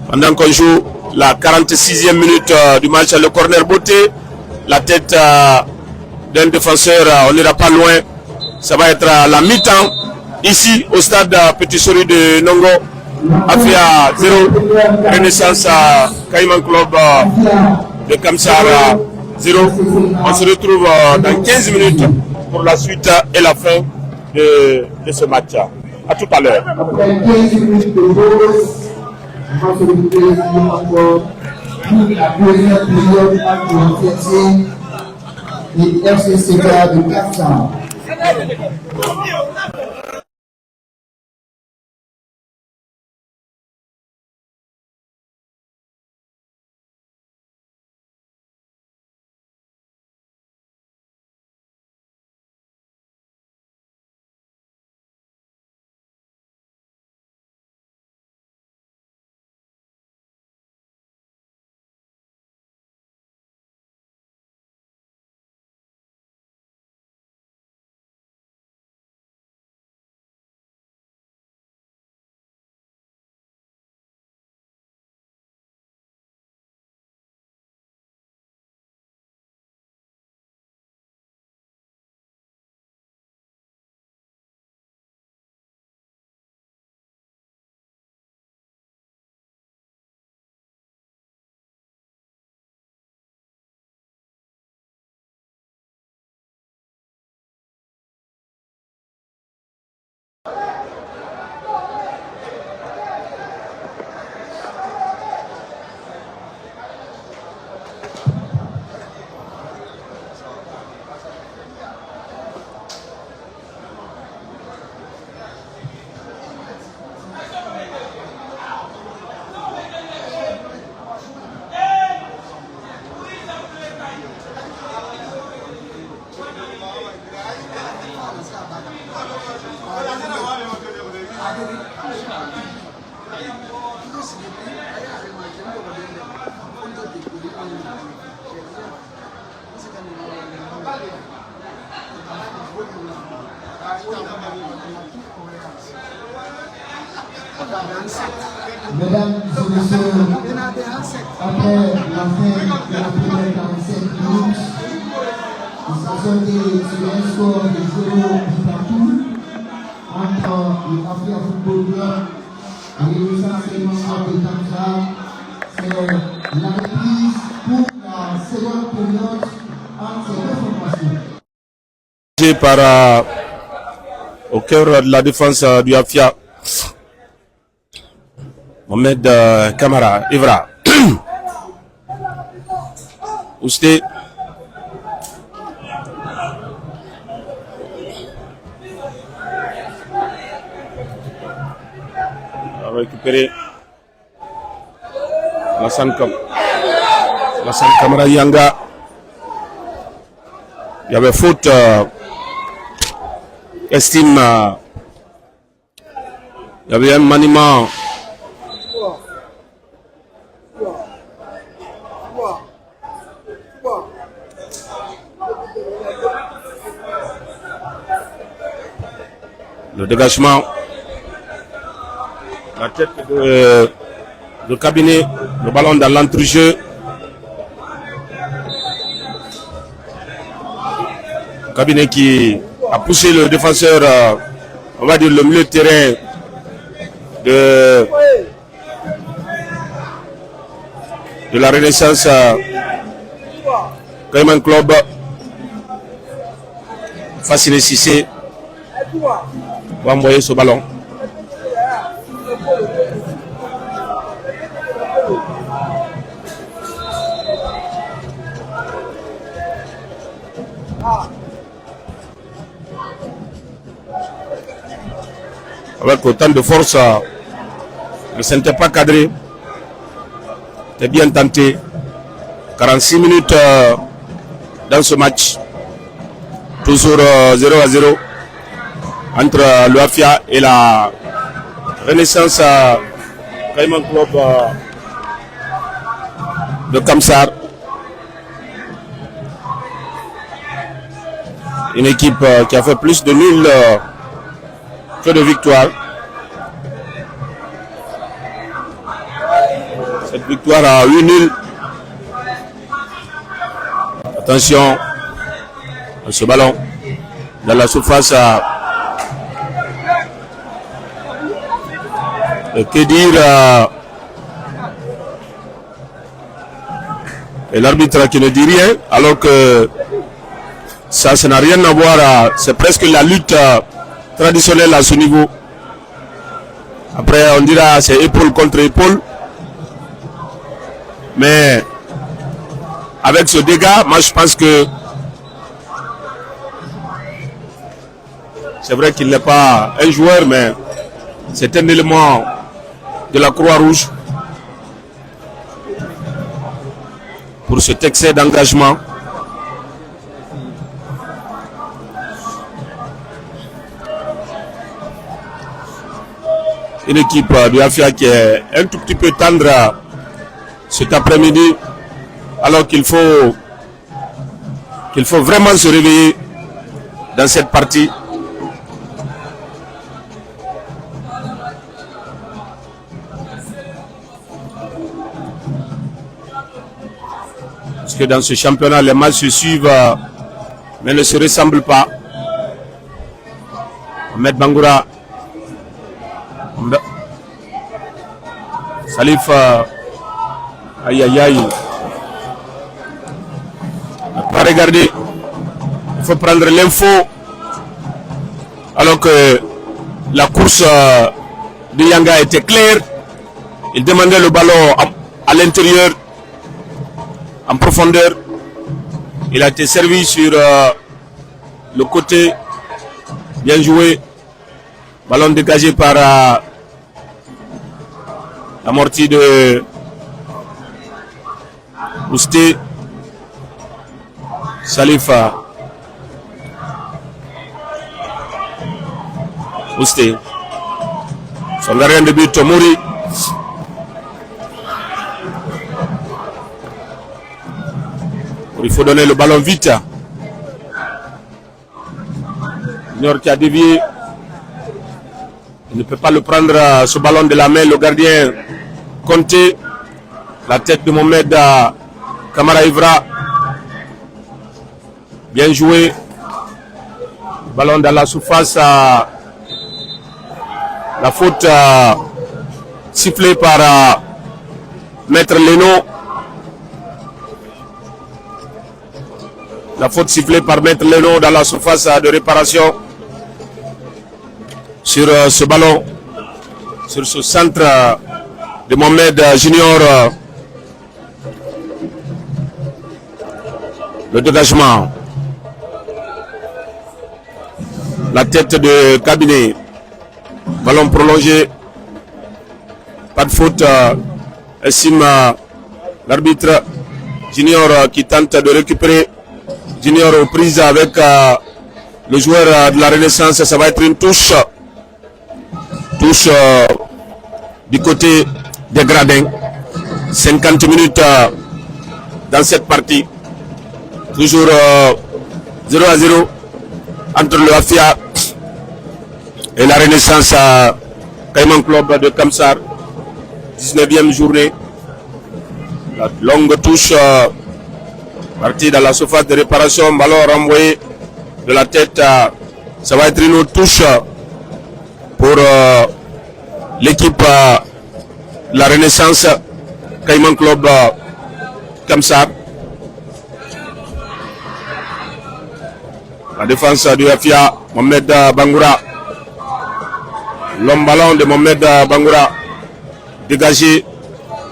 Pendant qu'on joue la 46e minute du match, le corner beauté, la tête d'un défenseur, on n'ira pas loin, ça va être la mi-temps, ici au stade Petit Sori de Nongo, Afia 0, Renaissance Caïman Club de Kamsar 0. On se retrouve dans 15 minutes pour la suite et la fin de ce match. A tout à l'heure. Après 15 minutes de pause, on va se retrouver encore pour la deuxième période entre Tiettier et FC Sega de Kamsar. Mesdames et messieurs, après la fin de la première 47 minutes, nous sommes sortis sur un score de 0 partout entre le Afia Football Club et le Renaissance de Kamsar. C'est la reprise pour la seconde période entre ces deux formations. Par au cœur de la défense du Afia, Mohamed Kamara, Evra, Ousté, on va récupérer Lassane Kamara Yanga. Il y avait faute, estime, il y avait un maniement. Le dégagement, la tête de cabinet, le ballon dans l'entrejeu. Cabinet qui a poussé le défenseur, on va dire le milieu de terrain de la Renaissance Caïman Club. Facile Cissé va envoyer ce ballon. Avec autant de force, ne s'était pas cadré. C'était bien tenté. 46 minutes dans ce match. Toujours 0-0 entre le Afia et la Renaissance Caïman Club de Kamsar. Une équipe qui a fait plus de nuls que de victoires. Cette victoire victoire à 8-0. Attention à ce ballon dans la surface. Que dire et l'arbitre qui ne dit rien alors que ça n'a rien à voir. C'est presque la lutte traditionnelle à ce niveau. Après on dira c'est épaule contre épaule. Mais avec ce dégât, moi je pense que c'est vrai qu'il n'est pas un joueur, mais c'est un élément de la Croix-Rouge pour cet excès d'engagement. Une équipe de Afia qui est un tout petit peu tendre cet après-midi, alors qu'il faut vraiment se réveiller dans cette partie. Parce que dans ce championnat, les matchs se suivent, mais ne se ressemblent pas. Ahmed Bangoura. Salif. Aïe aïe aïe. Pas regarder. Il faut prendre l'info. Alors que la course de Yanga était claire. Il demandait le ballon à l'intérieur. En profondeur, il a été servi sur le côté, bien joué, ballon dégagé par l'amorti de Ousté, Salifa, Ousté, son gardien de but Mouri. Il faut donner le ballon vite. Junior qui a dévié. Il ne peut pas le prendre, ce ballon de la main. Le gardien Conté. La tête de Mohamed Kamara Ivra. Bien joué. Ballon dans la surface. La faute sifflée par Maître Leno. La faute sifflée par Maître Leno dans la surface de réparation sur ce ballon, sur ce centre de Mohamed Junior. Le dégagement. La tête de Cabinet. Ballon prolongé. Pas de faute. Estime l'arbitre Junior qui tente de récupérer. Junior aux prises avec le joueur de la Renaissance. Ça va être une touche. Touche du côté des gradins. 50 minutes dans cette partie. Toujours 0-0 entre le Afia et la Renaissance Caïman Club de Kamsar. 19e journée. La longue touche. Parti dans la surface de réparation, ballon renvoyé de la tête. Ça va être une autre touche pour l'équipe de la Renaissance Caïman Club Kamsar. La défense du Afia, Mohamed Bangoura. L'homme ballon de Mohamed Bangoura dégagé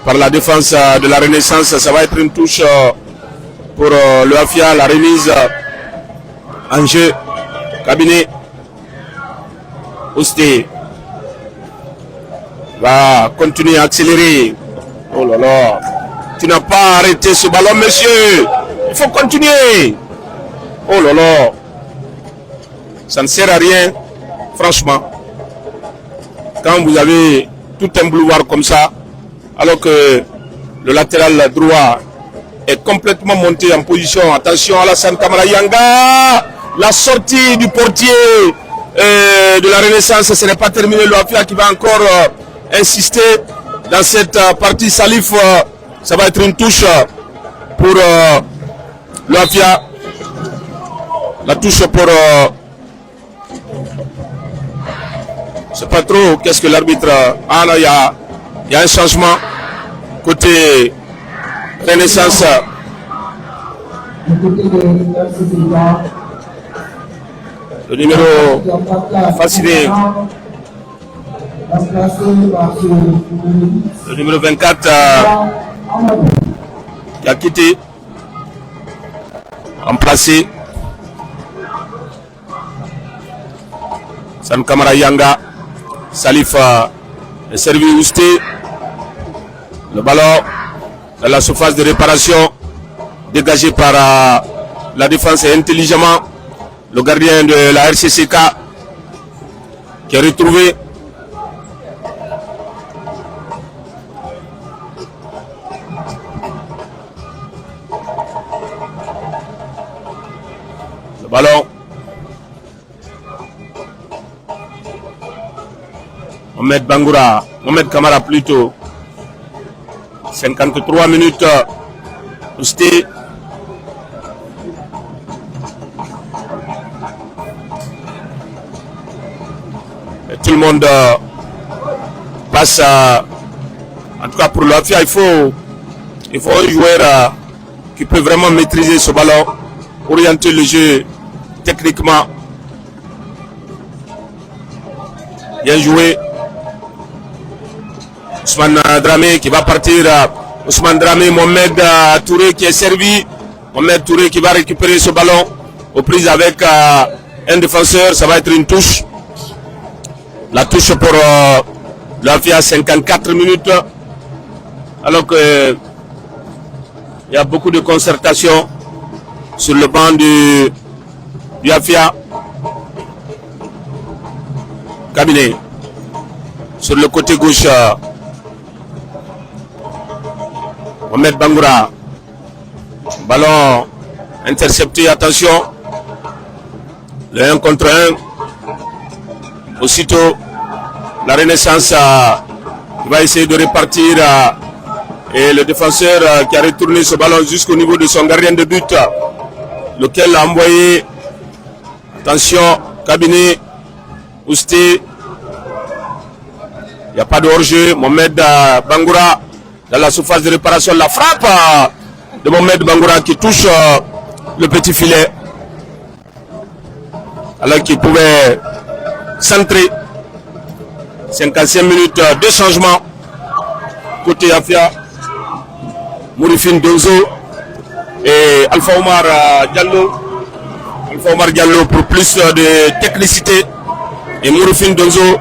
par la défense de la Renaissance. Ça va être une touche pour le Afia, la remise en jeu. Cabinet Ousté va continuer à accélérer. Oh là là, tu n'as pas arrêté ce ballon, monsieur. Il faut continuer. Oh là là, ça ne sert à rien, franchement. Quand vous avez tout un boulevard comme ça, alors que le latéral droit est complètement monté en position. Attention, Alassane Kamara Yanga. La sortie du portier de la Renaissance, ce n'est pas terminé. Le Afia qui va encore insister dans cette partie. Salif Ça va être une touche pour l'Afia. La touche pour... je sais pas trop qu'est-ce que l'arbitre... Ah là, il y a un changement côté Renaissance. Le numéro fasciné. Le numéro 24 qui a quitté. Remplacé. San Kamara Yanga. Salif est servi Ousté. Le ballon dans la surface de réparation dégagé par la défense et intelligemment le gardien de la RCCK qui a retrouvé le ballon. Mohamed Kamara plutôt. 53 minutes. Ousté. Tout le monde passe en tout cas pour l'Afia, il faut un joueur qui peut vraiment maîtriser ce ballon, orienter le jeu techniquement. Bien joué. Ousmane Dramé qui va partir. Ousmane Dramé, Mohamed Touré qui est servi. Mohamed Touré qui va récupérer ce ballon aux prises avec un défenseur. Ça va être une touche. La touche pour l'Afia, 54 minutes. Alors que il y a beaucoup de concertation sur le banc du Afia. Cabinet. Sur le côté gauche, Mohamed Bangoura. Ballon intercepté, attention. Le 1 contre 1. Aussitôt, la Renaissance va essayer de répartir et le défenseur qui a retourné ce ballon jusqu'au niveau de son gardien de but, lequel a envoyé, attention, Cabinet, Ousté. Il n'y a pas de hors-jeu. Mohamed Bangoura dans la surface de réparation. La frappe de Mohamed Bangoura qui touche le petit filet. Alors qu'il pouvait centrer. 55 minutes de changement. Côté Afia. Mourifine Donzo et Alpha Omar Diallo. Alpha Omar Diallo pour plus de technicité. Et Mourifine Donzo,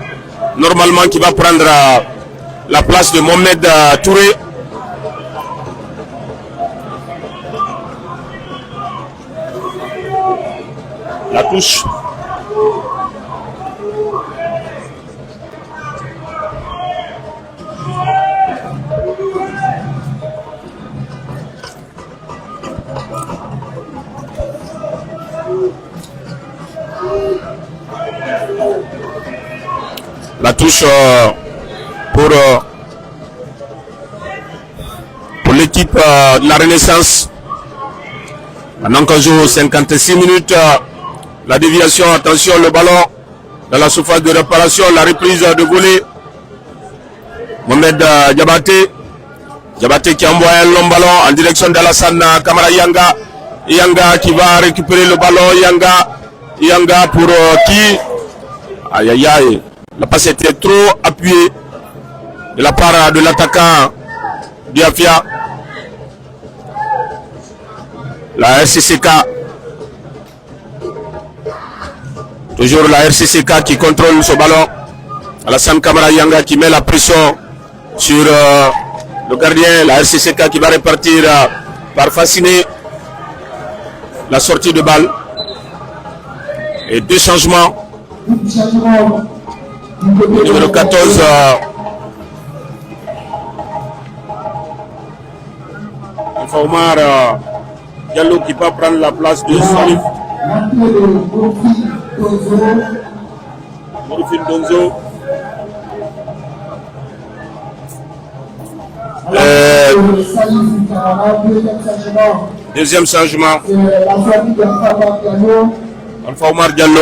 normalement, qui va prendre la place de Mohamed Touré. La touche. La touche pour l'équipe de la Renaissance. Pendant qu'on joue 56 minutes, la déviation, attention, le ballon dans la surface de réparation, la reprise de volée. Mohamed Diabaté. Diabaté qui envoie un long ballon en direction d'Alassane Kamara Yanga. Yanga qui va récupérer le ballon. Yanga pour qui? Aïe aïe aïe. La passe était trop appuyée de la part de l'attaquant Diafia. La RCCK. Toujours la RCCK qui contrôle ce ballon. Alassane Kamara Yanga qui met la pression sur le gardien. La RCCK qui va répartir par fasciner la sortie de balle. Et deux changements. Le numéro 14. Omar Diallo qui va prendre la place de Salif. Mourifine Donzo. Deuxième changement. Alpha Omar Diallo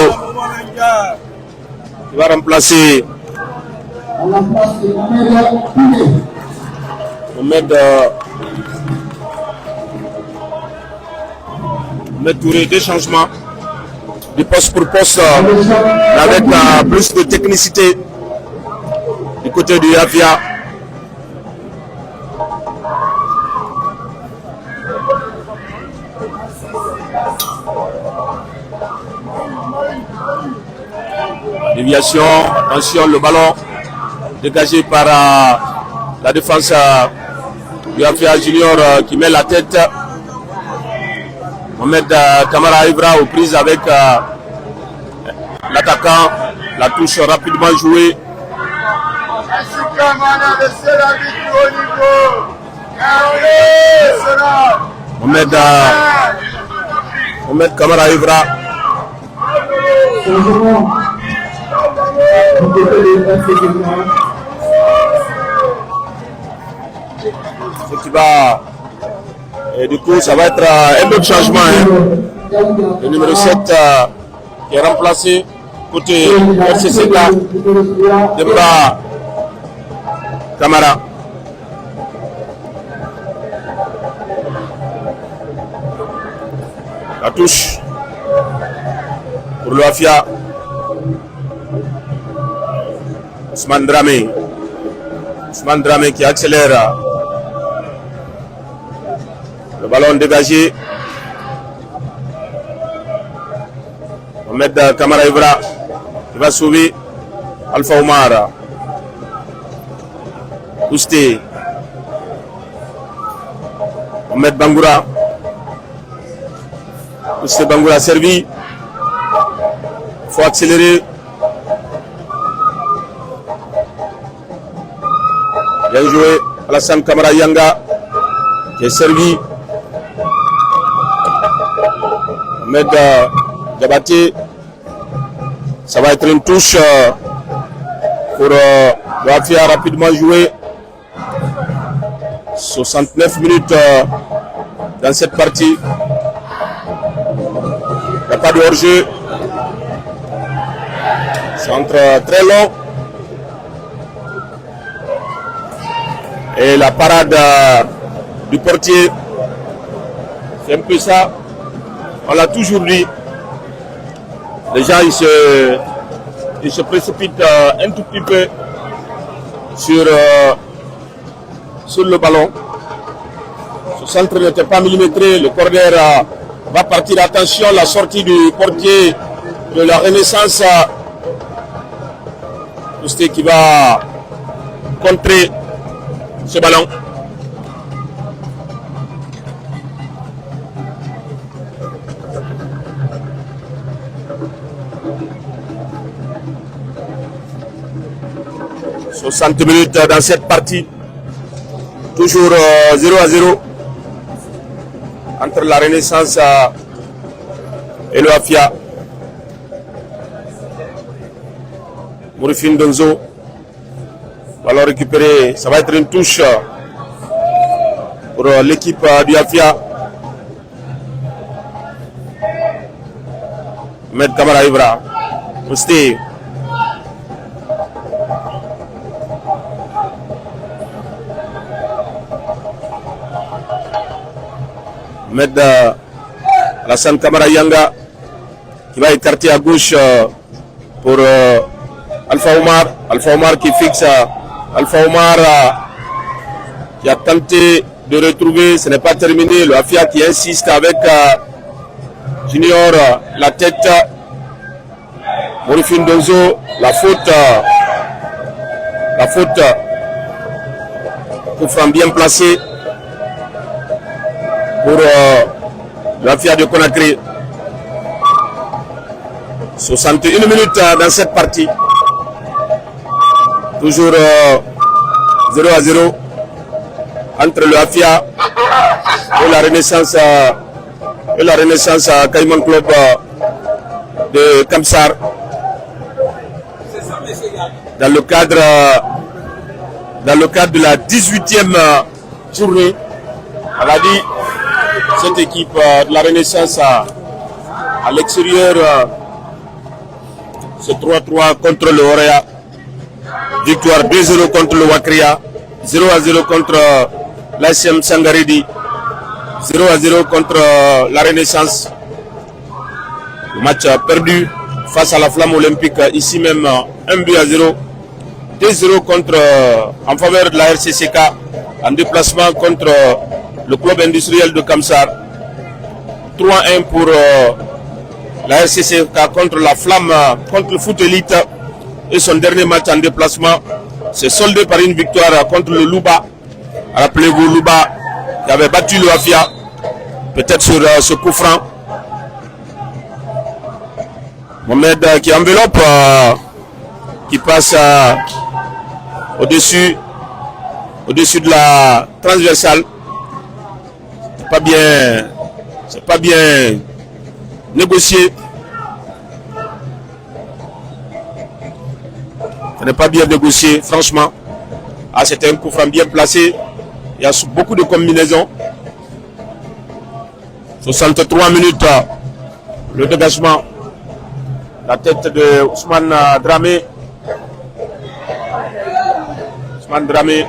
qui va remplacer Mohamed Touré. Des changements de poste pour poste avec plus de technicité du côté du Avia. Déviation, attention, le ballon dégagé par la défense du Afia Junior qui met la tête. Mohamed Kamara Ibra aux prises avec l'attaquant. La touche rapidement jouée. Mohamed Kamara Ibra. Ce qui va, et du coup ça va être un autre changement, hein. Le numéro 7 qui est remplacé côté RCCK, Demba Kamara. La touche pour le Afia. Ousmane Dramé qui accélère. Le ballon dégagé. Mohamed Kamara Ibra qui va sauver Alpha Omar. Ousté. Mohamed Bangoura. Ousté Bangoura servi. Il faut accélérer. Bien joué, Alassane Kamara Yanga qui est servi. Ahmed Diabaté. Ça va être une touche pour Wafia rapidement joué. 69 minutes dans cette partie. Il n'y a pas de hors-jeu. Centre très long. Et la parade du portier, c'est un peu ça. On l'a toujours dit. Les gens ils se précipitent un tout petit peu sur le ballon. Ce centre n'était pas millimétré. Le corner va partir. Attention, la sortie du portier de la Renaissance. Ousté qui va contrer ce ballon. « 60 minutes dans cette partie. Toujours 0-0 entre la Renaissance et le Afia. Mourifine Donzo. Ballon récupéré, ça va être une touche pour l'équipe du Afia. Ahmed Kamara Ibra. Ousté. Ahmed Alassane Kamara Yanga qui va écarter à gauche pour Alpha Omar. Alpha Omar qui fixe. Alpha Omar qui a tenté de retrouver, ce n'est pas terminé. Le Afia qui insiste avec Junior, la tête. Mourifine Donzo, la faute. Coup franc bien placé pour le Afia de Conakry. 61 minutes dans cette partie. Toujours 0-0 entre le Afia et la Renaissance Caïman Club de Kamsar. Dans le cadre de la 18e journée. On l'a dit, cette équipe de la Renaissance à l'extérieur, c'est 3-3 contre le Orea. Victoire 2-0 contre le Wakria, 0-0 contre l'ASM Sangaredi, 0-0 contre la Renaissance. Le match perdu face à la Flamme Olympique, ici même 1-0. 2-0 contre, en faveur de la RCCK, en déplacement contre le club industriel de Kamsar. 3-1 pour la RCCK contre la Flamme, contre le foot élite. Et son dernier match en déplacement s'est soldé par une victoire contre le Louba. Rappelez-vous, Louba qui avait battu le Afia, peut-être sur ce coup franc. Mohamed qui enveloppe, qui passe au-dessus de la transversale. C'est pas bien négocié. Ce n'est pas bien négocié, franchement. Ah, c'était un coup franc bien placé. Il y a beaucoup de combinaisons. 63 minutes, le dégagement. La tête de Ousmane Dramé. Ousmane Dramé.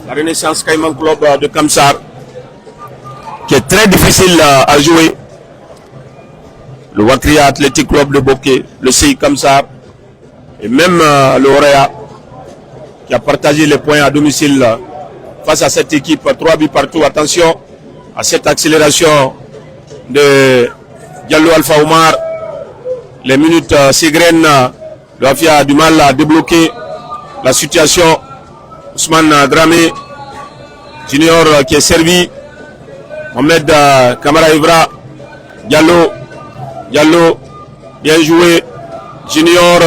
La Renaissance Caïman Club de Kamsar, qui est très difficile à jouer. Le Wakria Athletic Club de Bokeh, le CI Kamsar, et même le Orea, qui a partagé les points à domicile face à cette équipe. 3 buts partout. Attention à cette accélération de Diallo Alpha Omar. Les minutes s'égrènent. Le Afia a du mal à débloquer la situation. Ousmane Dramé Junior qui est servi. Mohamed Kamara Ivra. Diallo, bien joué. Junior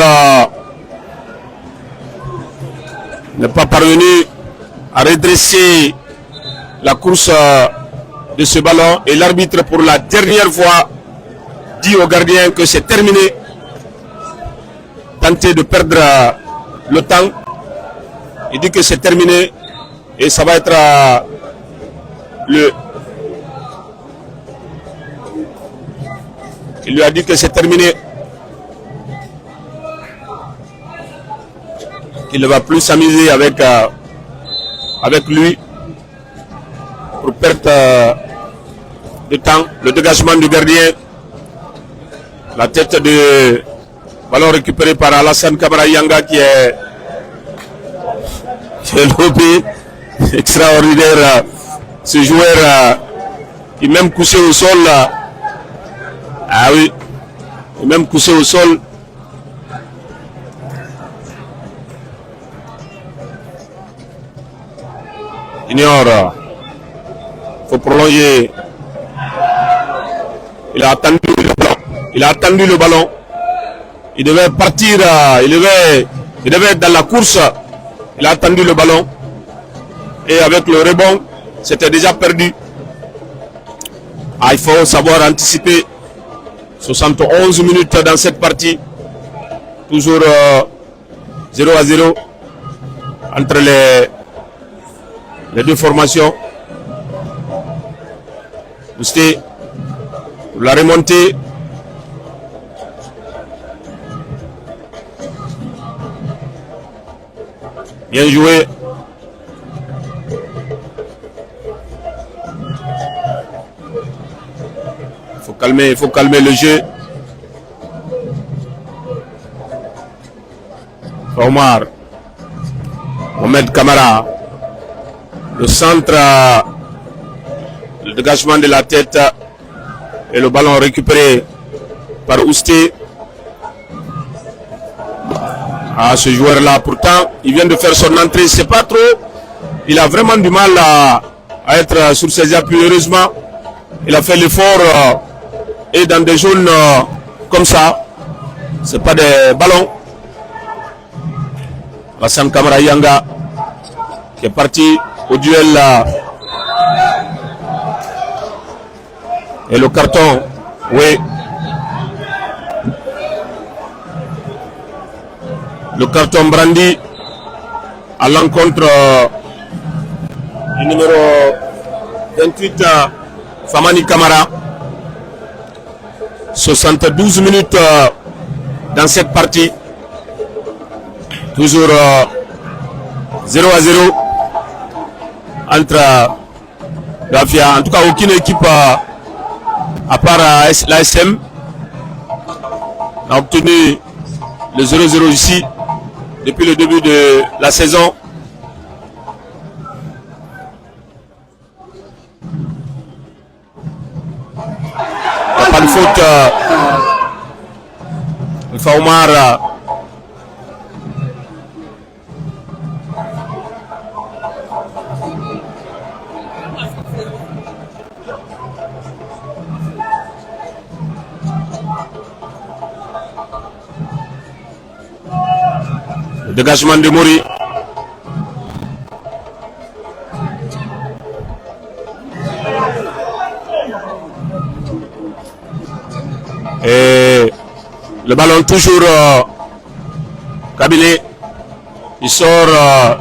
n'est pas parvenu à redresser la course de ce ballon. Et l'arbitre, pour la dernière fois, dit au gardien que c'est terminé. Tenter de perdre le temps. Il dit que c'est terminé et ça va être Il lui a dit que c'est terminé. Qu'il ne va plus s'amuser avec lui pour perdre de temps. Le dégagement du gardien. La tête de ballon récupéré par Alassane Kamara Yanga qui est lobé. Extraordinaire. Ce joueur qui même couché au sol. Ah oui. Même couché au sol. Ignore. Il faut prolonger. Il a attendu le ballon. Il devait partir. Il devait être dans la course. Il a attendu le ballon. et avec le rebond, c'était déjà perdu. Ah, il faut savoir anticiper. 71 minutes dans cette partie. Toujours 0-0 entre les deux formations. Ousté pour la remontée. Bien joué. Il faut calmer le jeu. Omar. Mohamed Kamara. Le centre. Le dégagement de la tête. Et le ballon récupéré par Ousté. Ah, ce joueur-là, pourtant, il vient de faire son entrée. C'est pas trop. Il a vraiment du mal à être sur ses appuis. Heureusement, il a fait l'effort. Et dans des zones comme ça, c'est pas des ballons. Hassan Kamara Yanga qui est parti au duel et le carton, oui. Le carton brandi à l'encontre du numéro 28 Famani Kamara. 72 minutes dans cette partie. Toujours 0-0 entre l'AFIA. En tout cas, aucune équipe à part l'ASM n'a obtenu le 0-0 ici depuis le début de la saison. Il n'y a pas de faute. Alpha Omar. Le dégagement de Mori. Et le ballon toujours Kabilé. Il sort,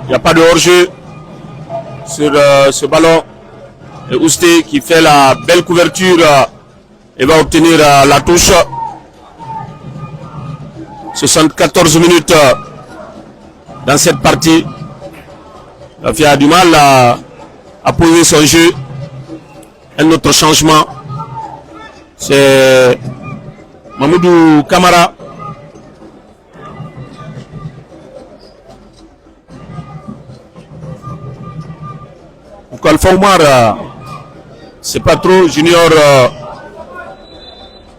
il n'y a pas de hors-jeu sur ce ballon. Et Ousté qui fait la belle couverture et va obtenir la touche. 74 minutes dans cette partie. La FIA a du mal à poser son jeu. Un autre changement, c'est Mamoudou Kamara. Donc Alpha Omar, c'est pas trop. Junior,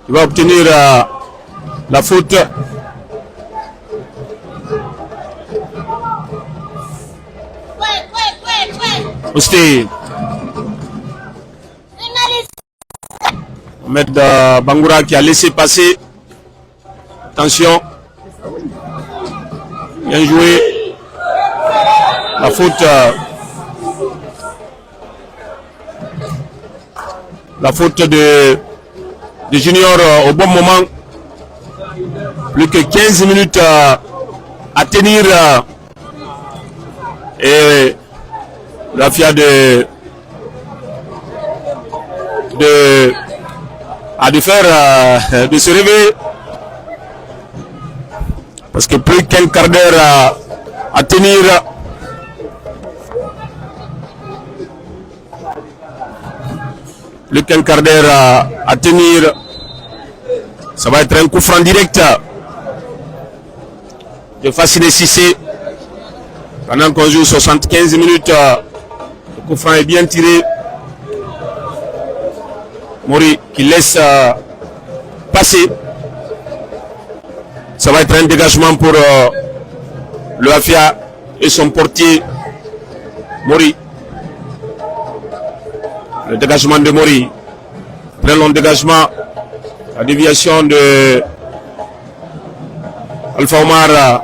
il va obtenir la faute. Ousté. Ahmed Bangoura qui a laissé passer. Attention. Bien joué. La faute. La faute de Junior au bon moment. Plus que 15 minutes à tenir. Et la FIA de faire de se réveiller, parce que plus qu'un quart d'heure à tenir. Plus qu'un quart d'heure à tenir. Ça va être un coup franc direct de Fassine Cissé. Pendant qu'on joue 75 minutes, le coup franc est bien tiré. Mori qui laisse passer. Ça va être un dégagement pour le AFIA et son portier Mori. Le dégagement de Mori. Très long dégagement. La déviation de Alpha Omar.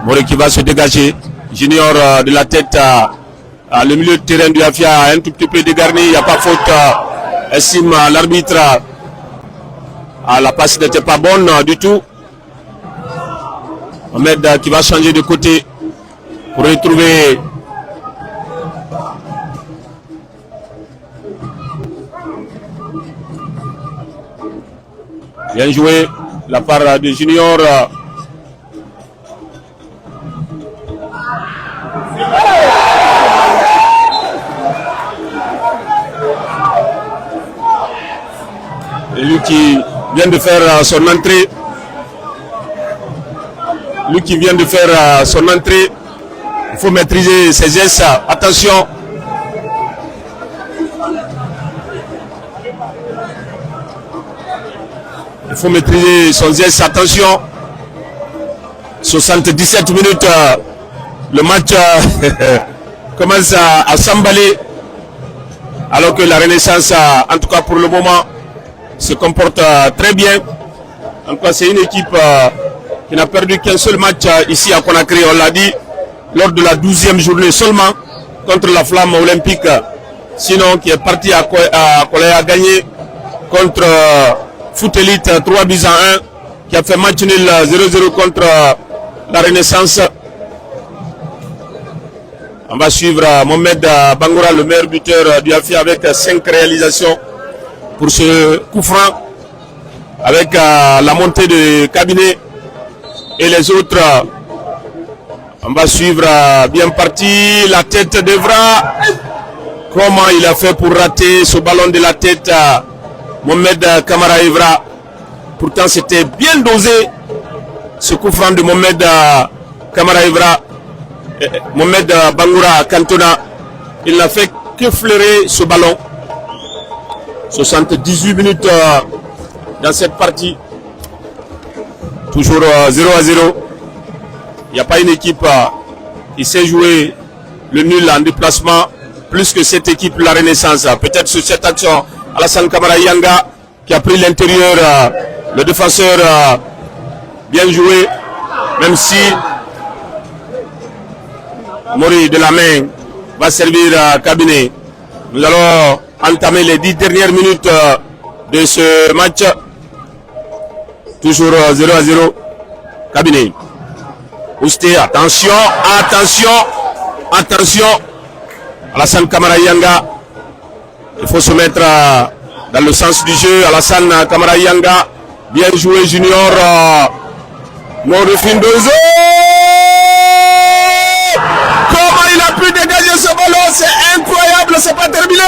Mori qui va se dégager. Junior de la tête le milieu de terrain du Afia un tout petit peu dégarni, il n'y a pas faute. Estime l'arbitre. La passe n'était pas bonne du tout. Mohamed qui va changer de côté pour retrouver bien joué la part de Junior. Et lui qui vient de faire son entrée. Lui qui vient de faire son entrée. Il faut maîtriser ses gestes. Attention. Il faut maîtriser son geste. Attention. 77 minutes. Le match commence à s'emballer. Alors que la Renaissance, en tout cas pour le moment, se comporte très bien. En tout cas, c'est une équipe qui n'a perdu qu'un seul match ici à Conakry. On l'a dit, lors de la 12e journée seulement contre la Flamme olympique. Sinon, qui est parti à Kolaya gagner contre Foot Elite 3-1, qui a fait match nul 0-0 contre la Renaissance. On va suivre Mohamed Bangoura, le meilleur buteur du Afia, avec 5 réalisations pour ce coup franc, avec la montée de cabinet et les autres. On va suivre bien parti la tête d'Evra. Comment il a fait pour rater ce ballon de la tête, Mohamed Kamara Evra. Pourtant c'était bien dosé ce coup franc de Mohamed Kamara Evra. Mohamed Bangoura Cantona, il n'a fait que fleurer ce ballon. 78 minutes dans cette partie. Toujours 0-0. Il n'y a pas une équipe qui sait jouer le nul en déplacement plus que cette équipe, la Renaissance. Peut-être sur cette action, Alassane Kamara Yanga qui a pris l'intérieur, le défenseur bien joué, même si Mori de la main va servir à cabinet. Nous allons entamer les 10 dernières minutes de ce match. Toujours 0-0. Cabinet. Ousté, attention, attention, attention. Alassane Kamara Yanga. Il faut se mettre dans le sens du jeu. Alassane Kamara Yanga. Bien joué Junior. Non refus de jeu. Comment il a pu dégager ce ballon? C'est incroyable, c'est pas terminé.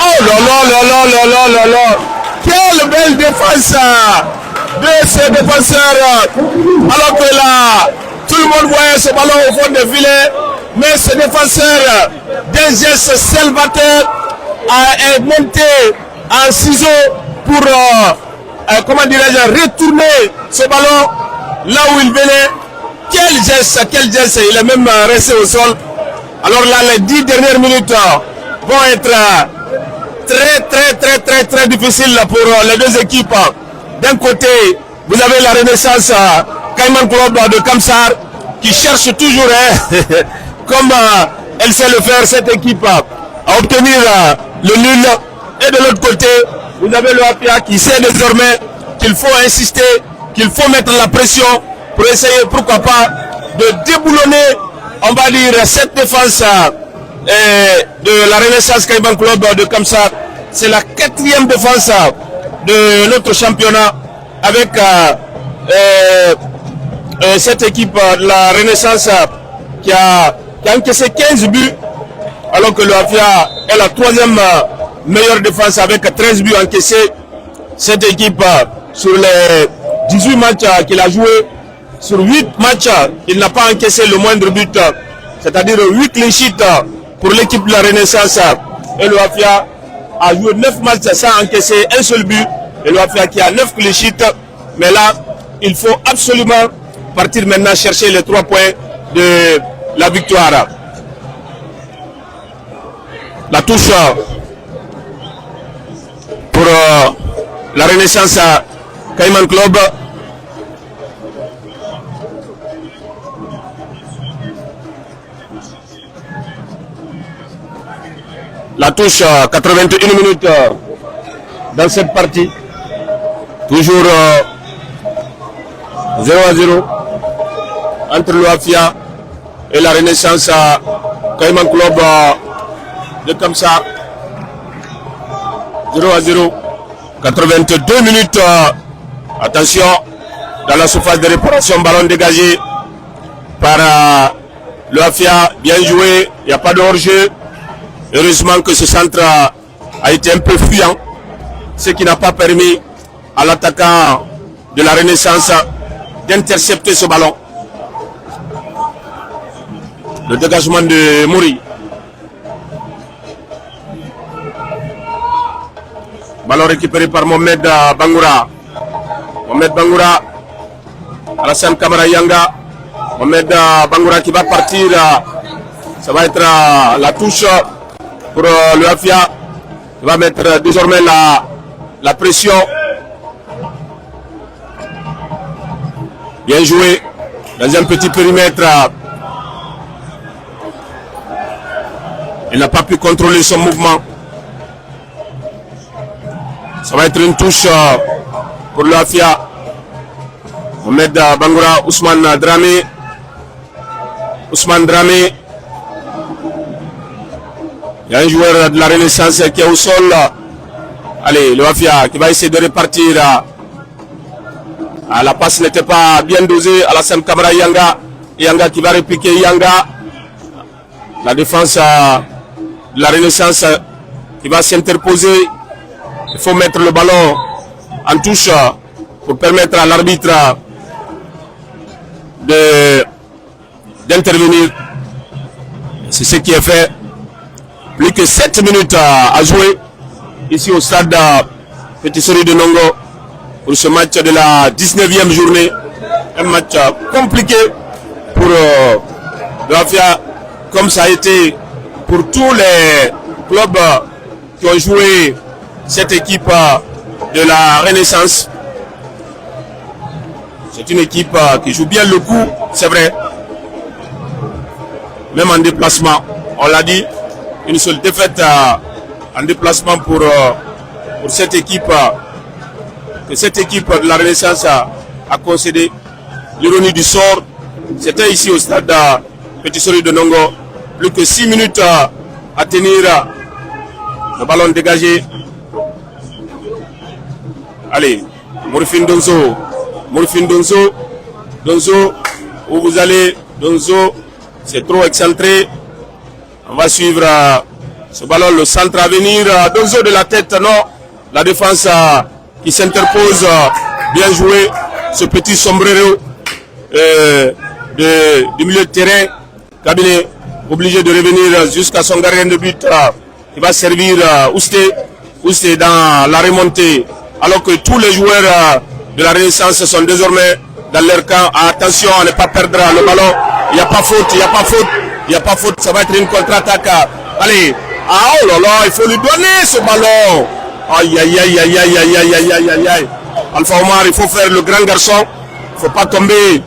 Oh là là là là là là là là. Quelle belle défense de ce défenseur. Alors que là, tout le monde voyait ce ballon au fond des filets. Mais ce défenseur, d'un geste salvateur, est monté en ciseau pour, comment dirais-je, retourner ce ballon là où il venait. Quel geste, il est même resté au sol. Alors là, les 10 dernières minutes vont être très difficiles pour les deux équipes. D'un côté, vous avez la Renaissance Cayman Club de Kamsar qui cherche toujours, comme elle sait le faire, cette équipe, à obtenir le nul. Et de l'autre côté, vous avez le Afia qui sait désormais qu'il faut insister, qu'il faut mettre la pression pour essayer, pourquoi pas, de déboulonner, on va dire, cette défense de la Renaissance Cayman Club de Kamsar. C'est la 4e défense de notre championnat avec cette équipe de la Renaissance qui a encaissé 15 buts, alors que le Afia est la 3e meilleure défense avec 13 buts encaissés. Cette équipe, sur les 18 matchs qu'il a joué, sur 8 matchs, il n'a pas encaissé le moindre but, c'est-à-dire 8 clean sheets pour l'équipe de la Renaissance. Et le Afia a joué 9 matchs sans encaisser un seul but. Et le Afia qui a 9 clean sheets. Mais là, il faut absolument partir maintenant chercher les 3 points de la victoire. La touche pour la Renaissance Cayman Club. La touche 81 minutes dans cette partie. Toujours 0-0 entre l'Ouafia et la Renaissance Cayman Club de Kamsar. 0-0. 82 minutes. Attention, dans la surface de réparation, ballon dégagé par l'Ouafia. Bien joué, il n'y a pas de hors-jeu. Heureusement que ce centre a été un peu fuyant, ce qui n'a pas permis à l'attaquant de la Renaissance d'intercepter ce ballon. Le dégagement de Mouri. Ballon récupéré par Mohamed Bangoura. Mohamed Bangoura, Alassane Kamara Yanga. Mohamed Bangoura qui va partir. Ça va être la touche pour l'Ouafia. Il va mettre désormais la pression. Bien joué dans un petit périmètre. Il n'a pas pu contrôler son mouvement. Ça va être une touche pour l'Ouafia. Mohamed Bangoura, Ousmane Dramé. Ousmane Dramé. Il y a un joueur de la Renaissance qui est au sol. Allez, l'Ouafia qui va essayer de répartir. La passe n'était pas bien dosée. Alassane Kamara Yanga. Yanga qui va répliquer Yanga. La défense de la Renaissance qui va s'interposer. Il faut mettre le ballon en touche pour permettre à l'arbitre d'intervenir. C'est ce qui est fait. Plus que 7 minutes à jouer ici au stade Petit Sori de Nongo pour ce match de la 19e journée. Un match compliqué pour l'Ouafia, comme ça a été pour tous les clubs qui ont joué cette équipe de la Renaissance. C'est une équipe qui joue bien le coup, c'est vrai. Même en déplacement, on l'a dit. Une seule défaite en déplacement pour cette équipe que cette équipe de la Renaissance a concédé. L'ironie du sort, c'était ici au stade Petit Sori de Nongo. Plus que 6 minutes à tenir. Le ballon dégagé. Allez, Morfin Donzo. Morfin Donzo. Donzo, où vous allez? Donzo, c'est trop excentré. On va suivre ce ballon, le centre à venir. Donzo de la tête, non. La défense qui s'interpose. Bien joué. Ce petit sombrero du milieu de terrain. Cabinet obligé de revenir jusqu'à son gardien de but. Qui va servir Ousté. Ousté dans la remontée. Alors que tous les joueurs de la Renaissance sont désormais dans leur camp. Attention à ne pas perdre le ballon. Il n'y a pas faute, il n'y a pas faute. Il n'y a pas faute, ça va être une contre-attaque. Allez, oh là là, il faut lui donner ce ballon. Aïe, aïe, aïe, aïe, aïe, aïe, aïe, aïe, aïe, aïe, aïe. Alpha Omar, il faut faire le grand garçon. Il ne faut pas tomber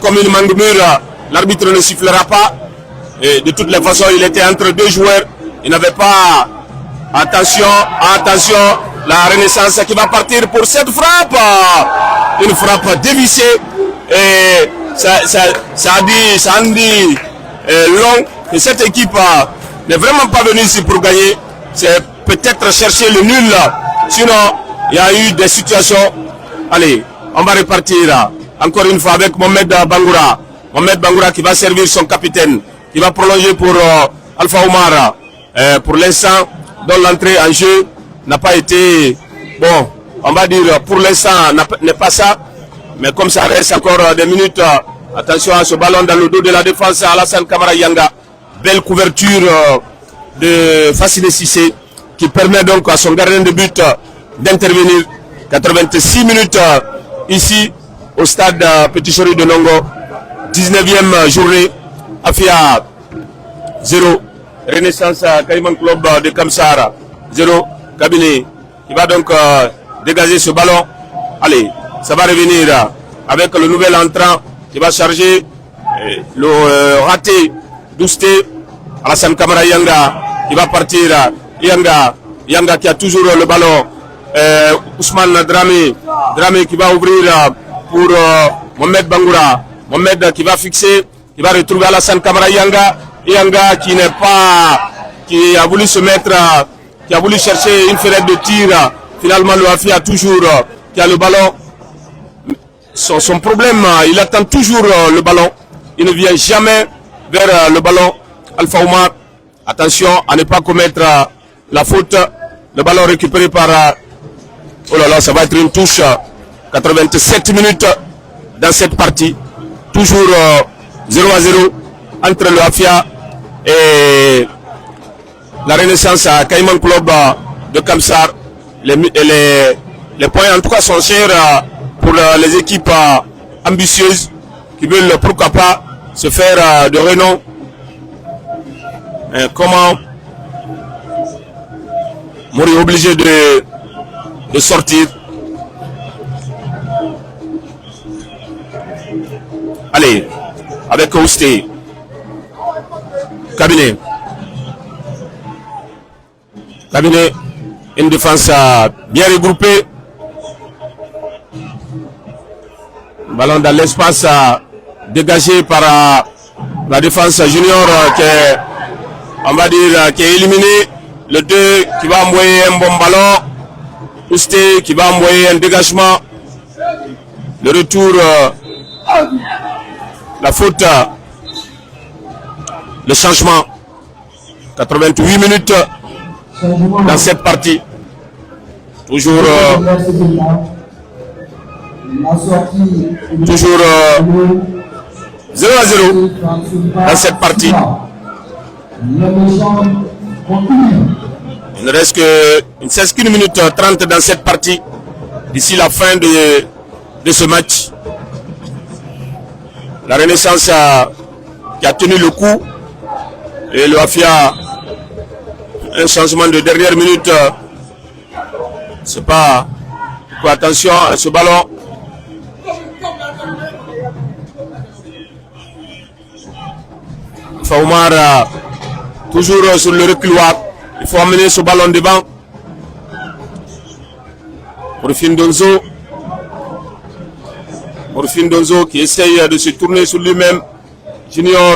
comme une mangue-mûre. L'arbitre ne sifflera pas. Et de toutes les façons, il était entre deux joueurs. Il n'avait pas... Attention, attention. La Renaissance qui va partir pour cette frappe. Une frappe dévissée. Et ça a dit long que cette équipe n'est vraiment pas venue ici pour gagner. C'est peut-être chercher le nul. Sinon, il y a eu des situations. Allez, on va repartir encore une fois avec Mohamed Bangoura. Mohamed Bangoura qui va servir son capitaine, qui va prolonger pour Alpha Omar. Pour l'instant, dont l'entrée en jeu n'a pas été, bon, on va dire pour l'instant n'est pas ça. Mais comme ça reste encore des minutes, attention à ce ballon dans le dos de la défense à Alassane Kamara Yanga. Belle couverture de Fassile Cissé qui permet donc à son gardien de but d'intervenir. 86 minutes ici au stade Petit Sori de Nongo. 19e journée. Afia 0. Renaissance Cayman Club de Kamsar 0. Cabinet qui va donc dégager ce ballon. Allez, ça va revenir avec le nouvel entrant qui va charger le raté d'Ousté. Alassane Kamara Yanga qui va partir. Yanga qui a toujours le ballon. Ousmane Dramé qui va ouvrir pour Mohamed Bangoura. Mohamed qui va fixer, qui va retrouver Alassane Camara Yanga qui n'est pas, qui a voulu se mettre, qui a voulu chercher une fenêtre de tir. Finalement, le Afia toujours qui a le ballon. Son problème, il attend toujours le ballon. Il ne vient jamais vers le ballon. Alpha Oumar, attention à ne pas commettre la faute. Le ballon récupéré par... oh là là, ça va être une touche. 87 minutes dans cette partie. Toujours 0-0 entre le Afia et la Renaissance à Caïman Club de Kamsar. Les points en tout cas sont chers pour les équipes ambitieuses qui veulent pourquoi pas se faire de renom. Comment Mori est obligé de sortir. Allez, avec Ousté. Cabinet, une défense bien regroupée. Ballon dans l'espace dégagé par la défense junior qui est, on va dire, qui est éliminé. Le 2 qui va envoyer un bon ballon. Ousté qui va envoyer un dégagement. Le retour, la faute, le changement. 88 minutes dans cette partie. Toujours 0-0 dans cette partie. Il ne reste qu'une minute 30 dans cette partie d'ici la fin de ce match. La Renaissance qui a tenu le coup et le Afia, un changement de dernière minute. C'est pas... Attention à ce ballon. Faoumar toujours sur le reculoir. Il faut amener ce ballon devant. Morphine Donzo qui essaye de se tourner sur lui-même. Junior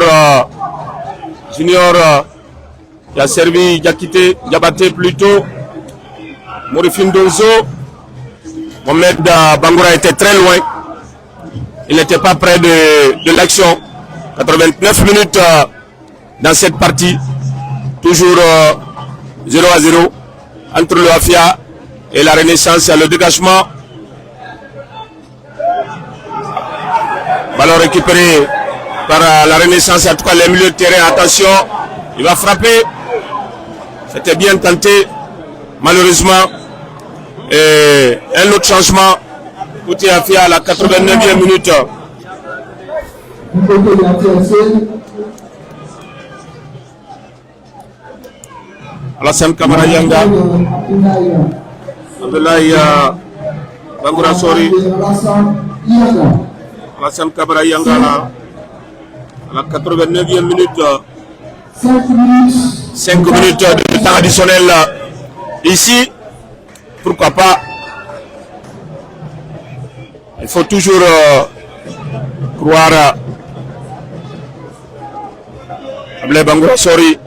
qui a servi Diabaté plutôt. Morphine Donzo. Mohamed Bangoura était très loin. Il n'était pas près de l'action. 89 minutes dans cette partie. Toujours 0-0 entre le Afia et la Renaissance. Le dégagement. Ballon récupéré par la Renaissance. En tout cas, les milieux de terrain. Attention, il va frapper. C'était bien tenté. Malheureusement. Et un autre changement. Côté Afia à la 89e minute. Alassane Camara Yanga, Abdoulaye Bangoura Sori, Alassane Camara Yanga à la 89e minute. 5 minutes de temps additionnel ici. Pourquoi pas? Il faut toujours croire. Abdoulaye Bangoura Sori.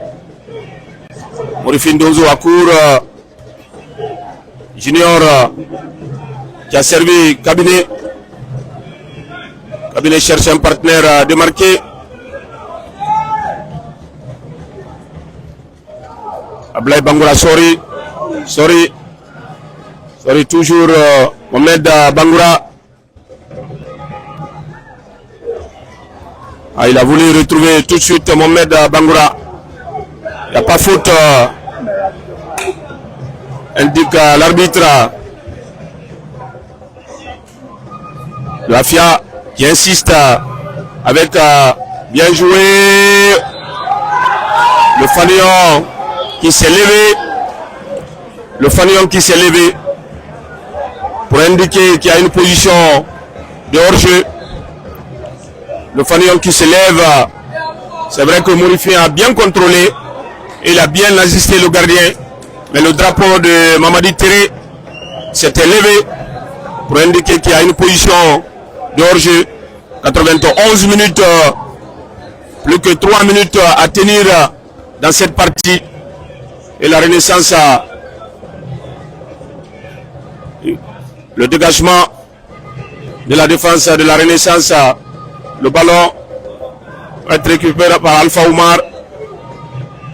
Morifine Donzo à court. Junior qui a servi Cabinet. Cabinet cherche un partenaire démarqué. Abdoulaye Bangoura Sori. Sori toujours Mohamed Bangoura. Il a voulu retrouver tout de suite Mohamed Bangoura. Il n'y a pas faute, indique l'arbitre. L'Afia qui insiste avec bien joué. Le Fanion qui s'est levé. Le Fanion qui s'est levé pour indiquer qu'il y a une position de hors-jeu. Le Fanion qui se lève. C'est vrai que Morifien a bien contrôlé. Il a bien assisté le gardien. Mais le drapeau de Mamadi Teré s'était levé pour indiquer qu'il y a une position de hors-jeu. 91 minutes, plus que 3 minutes à tenir dans cette partie. Et la Renaissance a le dégagement de la défense de la Renaissance. Le ballon va être récupéré par Alpha Oumar.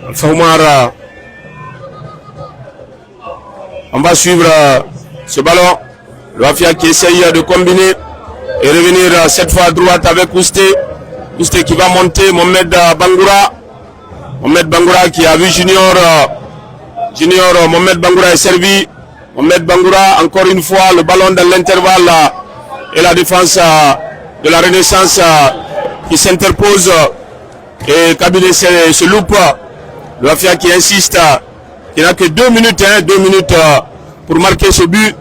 Alpha Oumar, on va suivre ce ballon. Le Wafia qui essaye de combiner et revenir cette fois à droite avec Ousté. Ousté qui va monter, Mohamed Bangoura. Mohamed Bangoura qui a vu Junior Mohamed Bangoura est servi. Mohamed Bangoura, encore une fois, le ballon dans l'intervalle et la défense de la Renaissance qui s'interpose et Kabylie se loupe. Le Wafia qui insiste, qui n'a que 2 minutes, 2 minutes pour marquer ce but.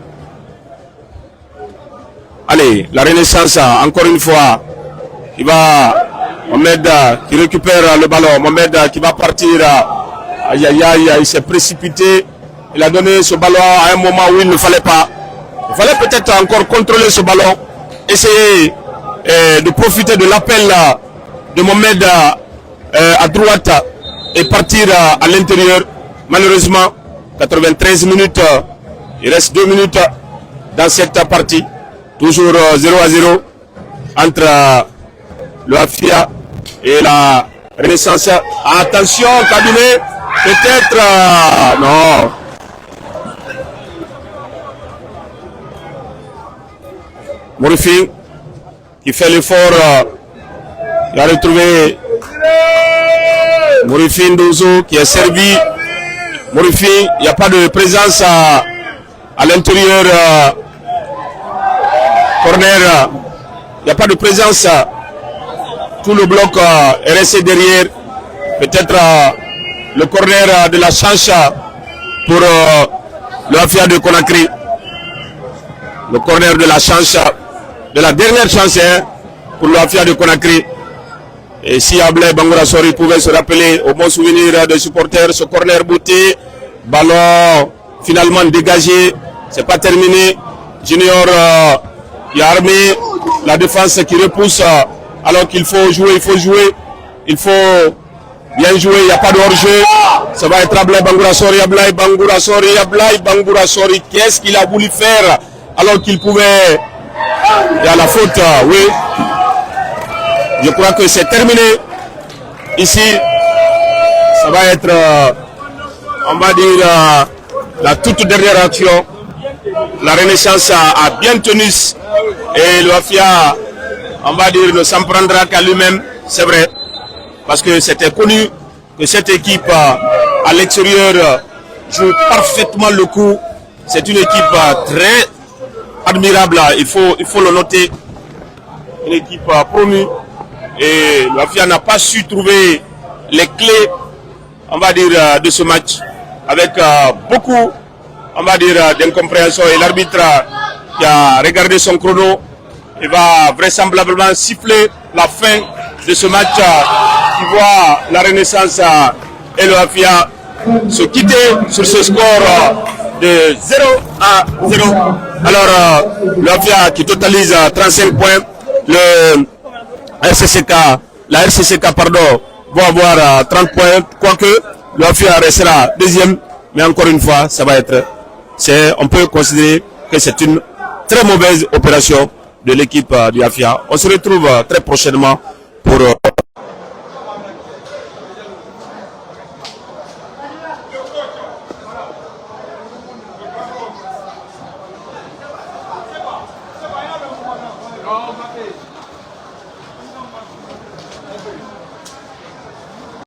Allez, la Renaissance, encore une fois, qui va, Mohamed qui récupère le ballon, Mohamed qui va partir, aïe aïe aïe, il s'est précipité, il a donné ce ballon à un moment où il ne fallait pas. Il fallait peut-être encore contrôler ce ballon, essayer de profiter de l'appel de Mohamed à droite et partir à l'intérieur. Malheureusement, 93 minutes, il reste 2 minutes dans cette partie. Toujours 0-0 entre le Wafia et la Renaissance. Attention, Kabylie, peut-être non. Morifin qui fait l'effort, il a retrouvé Morifin Dozo qui est servi. Morifin, il n'y a pas de présence à l'intérieur. Corner, il n'y a pas de présence. Tout le bloc est resté derrière. Peut-être le corner de la chance pour le Wafia de Conakry. Le corner de la chance, de la dernière chance pour le Wafia de Conakry. Et si Ablaye Bangoura Sori pouvait se rappeler au bon souvenir des supporters, ce corner bouté, ballon finalement dégagé, c'est pas terminé. Junior qui a armé la défense qui repousse alors qu'il faut jouer, il faut bien jouer, il n'y a pas de hors-jeu. Ça va être Ablaye Bangoura Sori, Ablaye Bangoura Sori, qu'est-ce qu'il a voulu faire alors qu'il pouvait... Il y a la faute, oui. Je crois que c'est terminé. Ici, ça va être, on va dire, la toute dernière action. La Renaissance a bien tenu et le Wafia, on va dire, ne s'en prendra qu'à lui-même, c'est vrai. Parce que c'était connu que cette équipe à l'extérieur joue parfaitement le coup. C'est une équipe très admirable, il faut le noter. Une équipe promue. Et le Wafia n'a pas su trouver les clés, on va dire, de ce match. Avec beaucoup, on va dire, d'incompréhension. Et l'arbitre qui a regardé son chrono, il va vraisemblablement siffler la fin de ce match qui voit la Renaissance et le Wafia se quitter sur ce score de 0-0. Alors, le Wafia qui totalise 35 points. La RCCK, pardon, va avoir 30 points, quoique le Wafia restera deuxième, mais encore une fois, ça va être, on peut considérer que c'est une très mauvaise opération de l'équipe du Wafia. On se retrouve très prochainement pour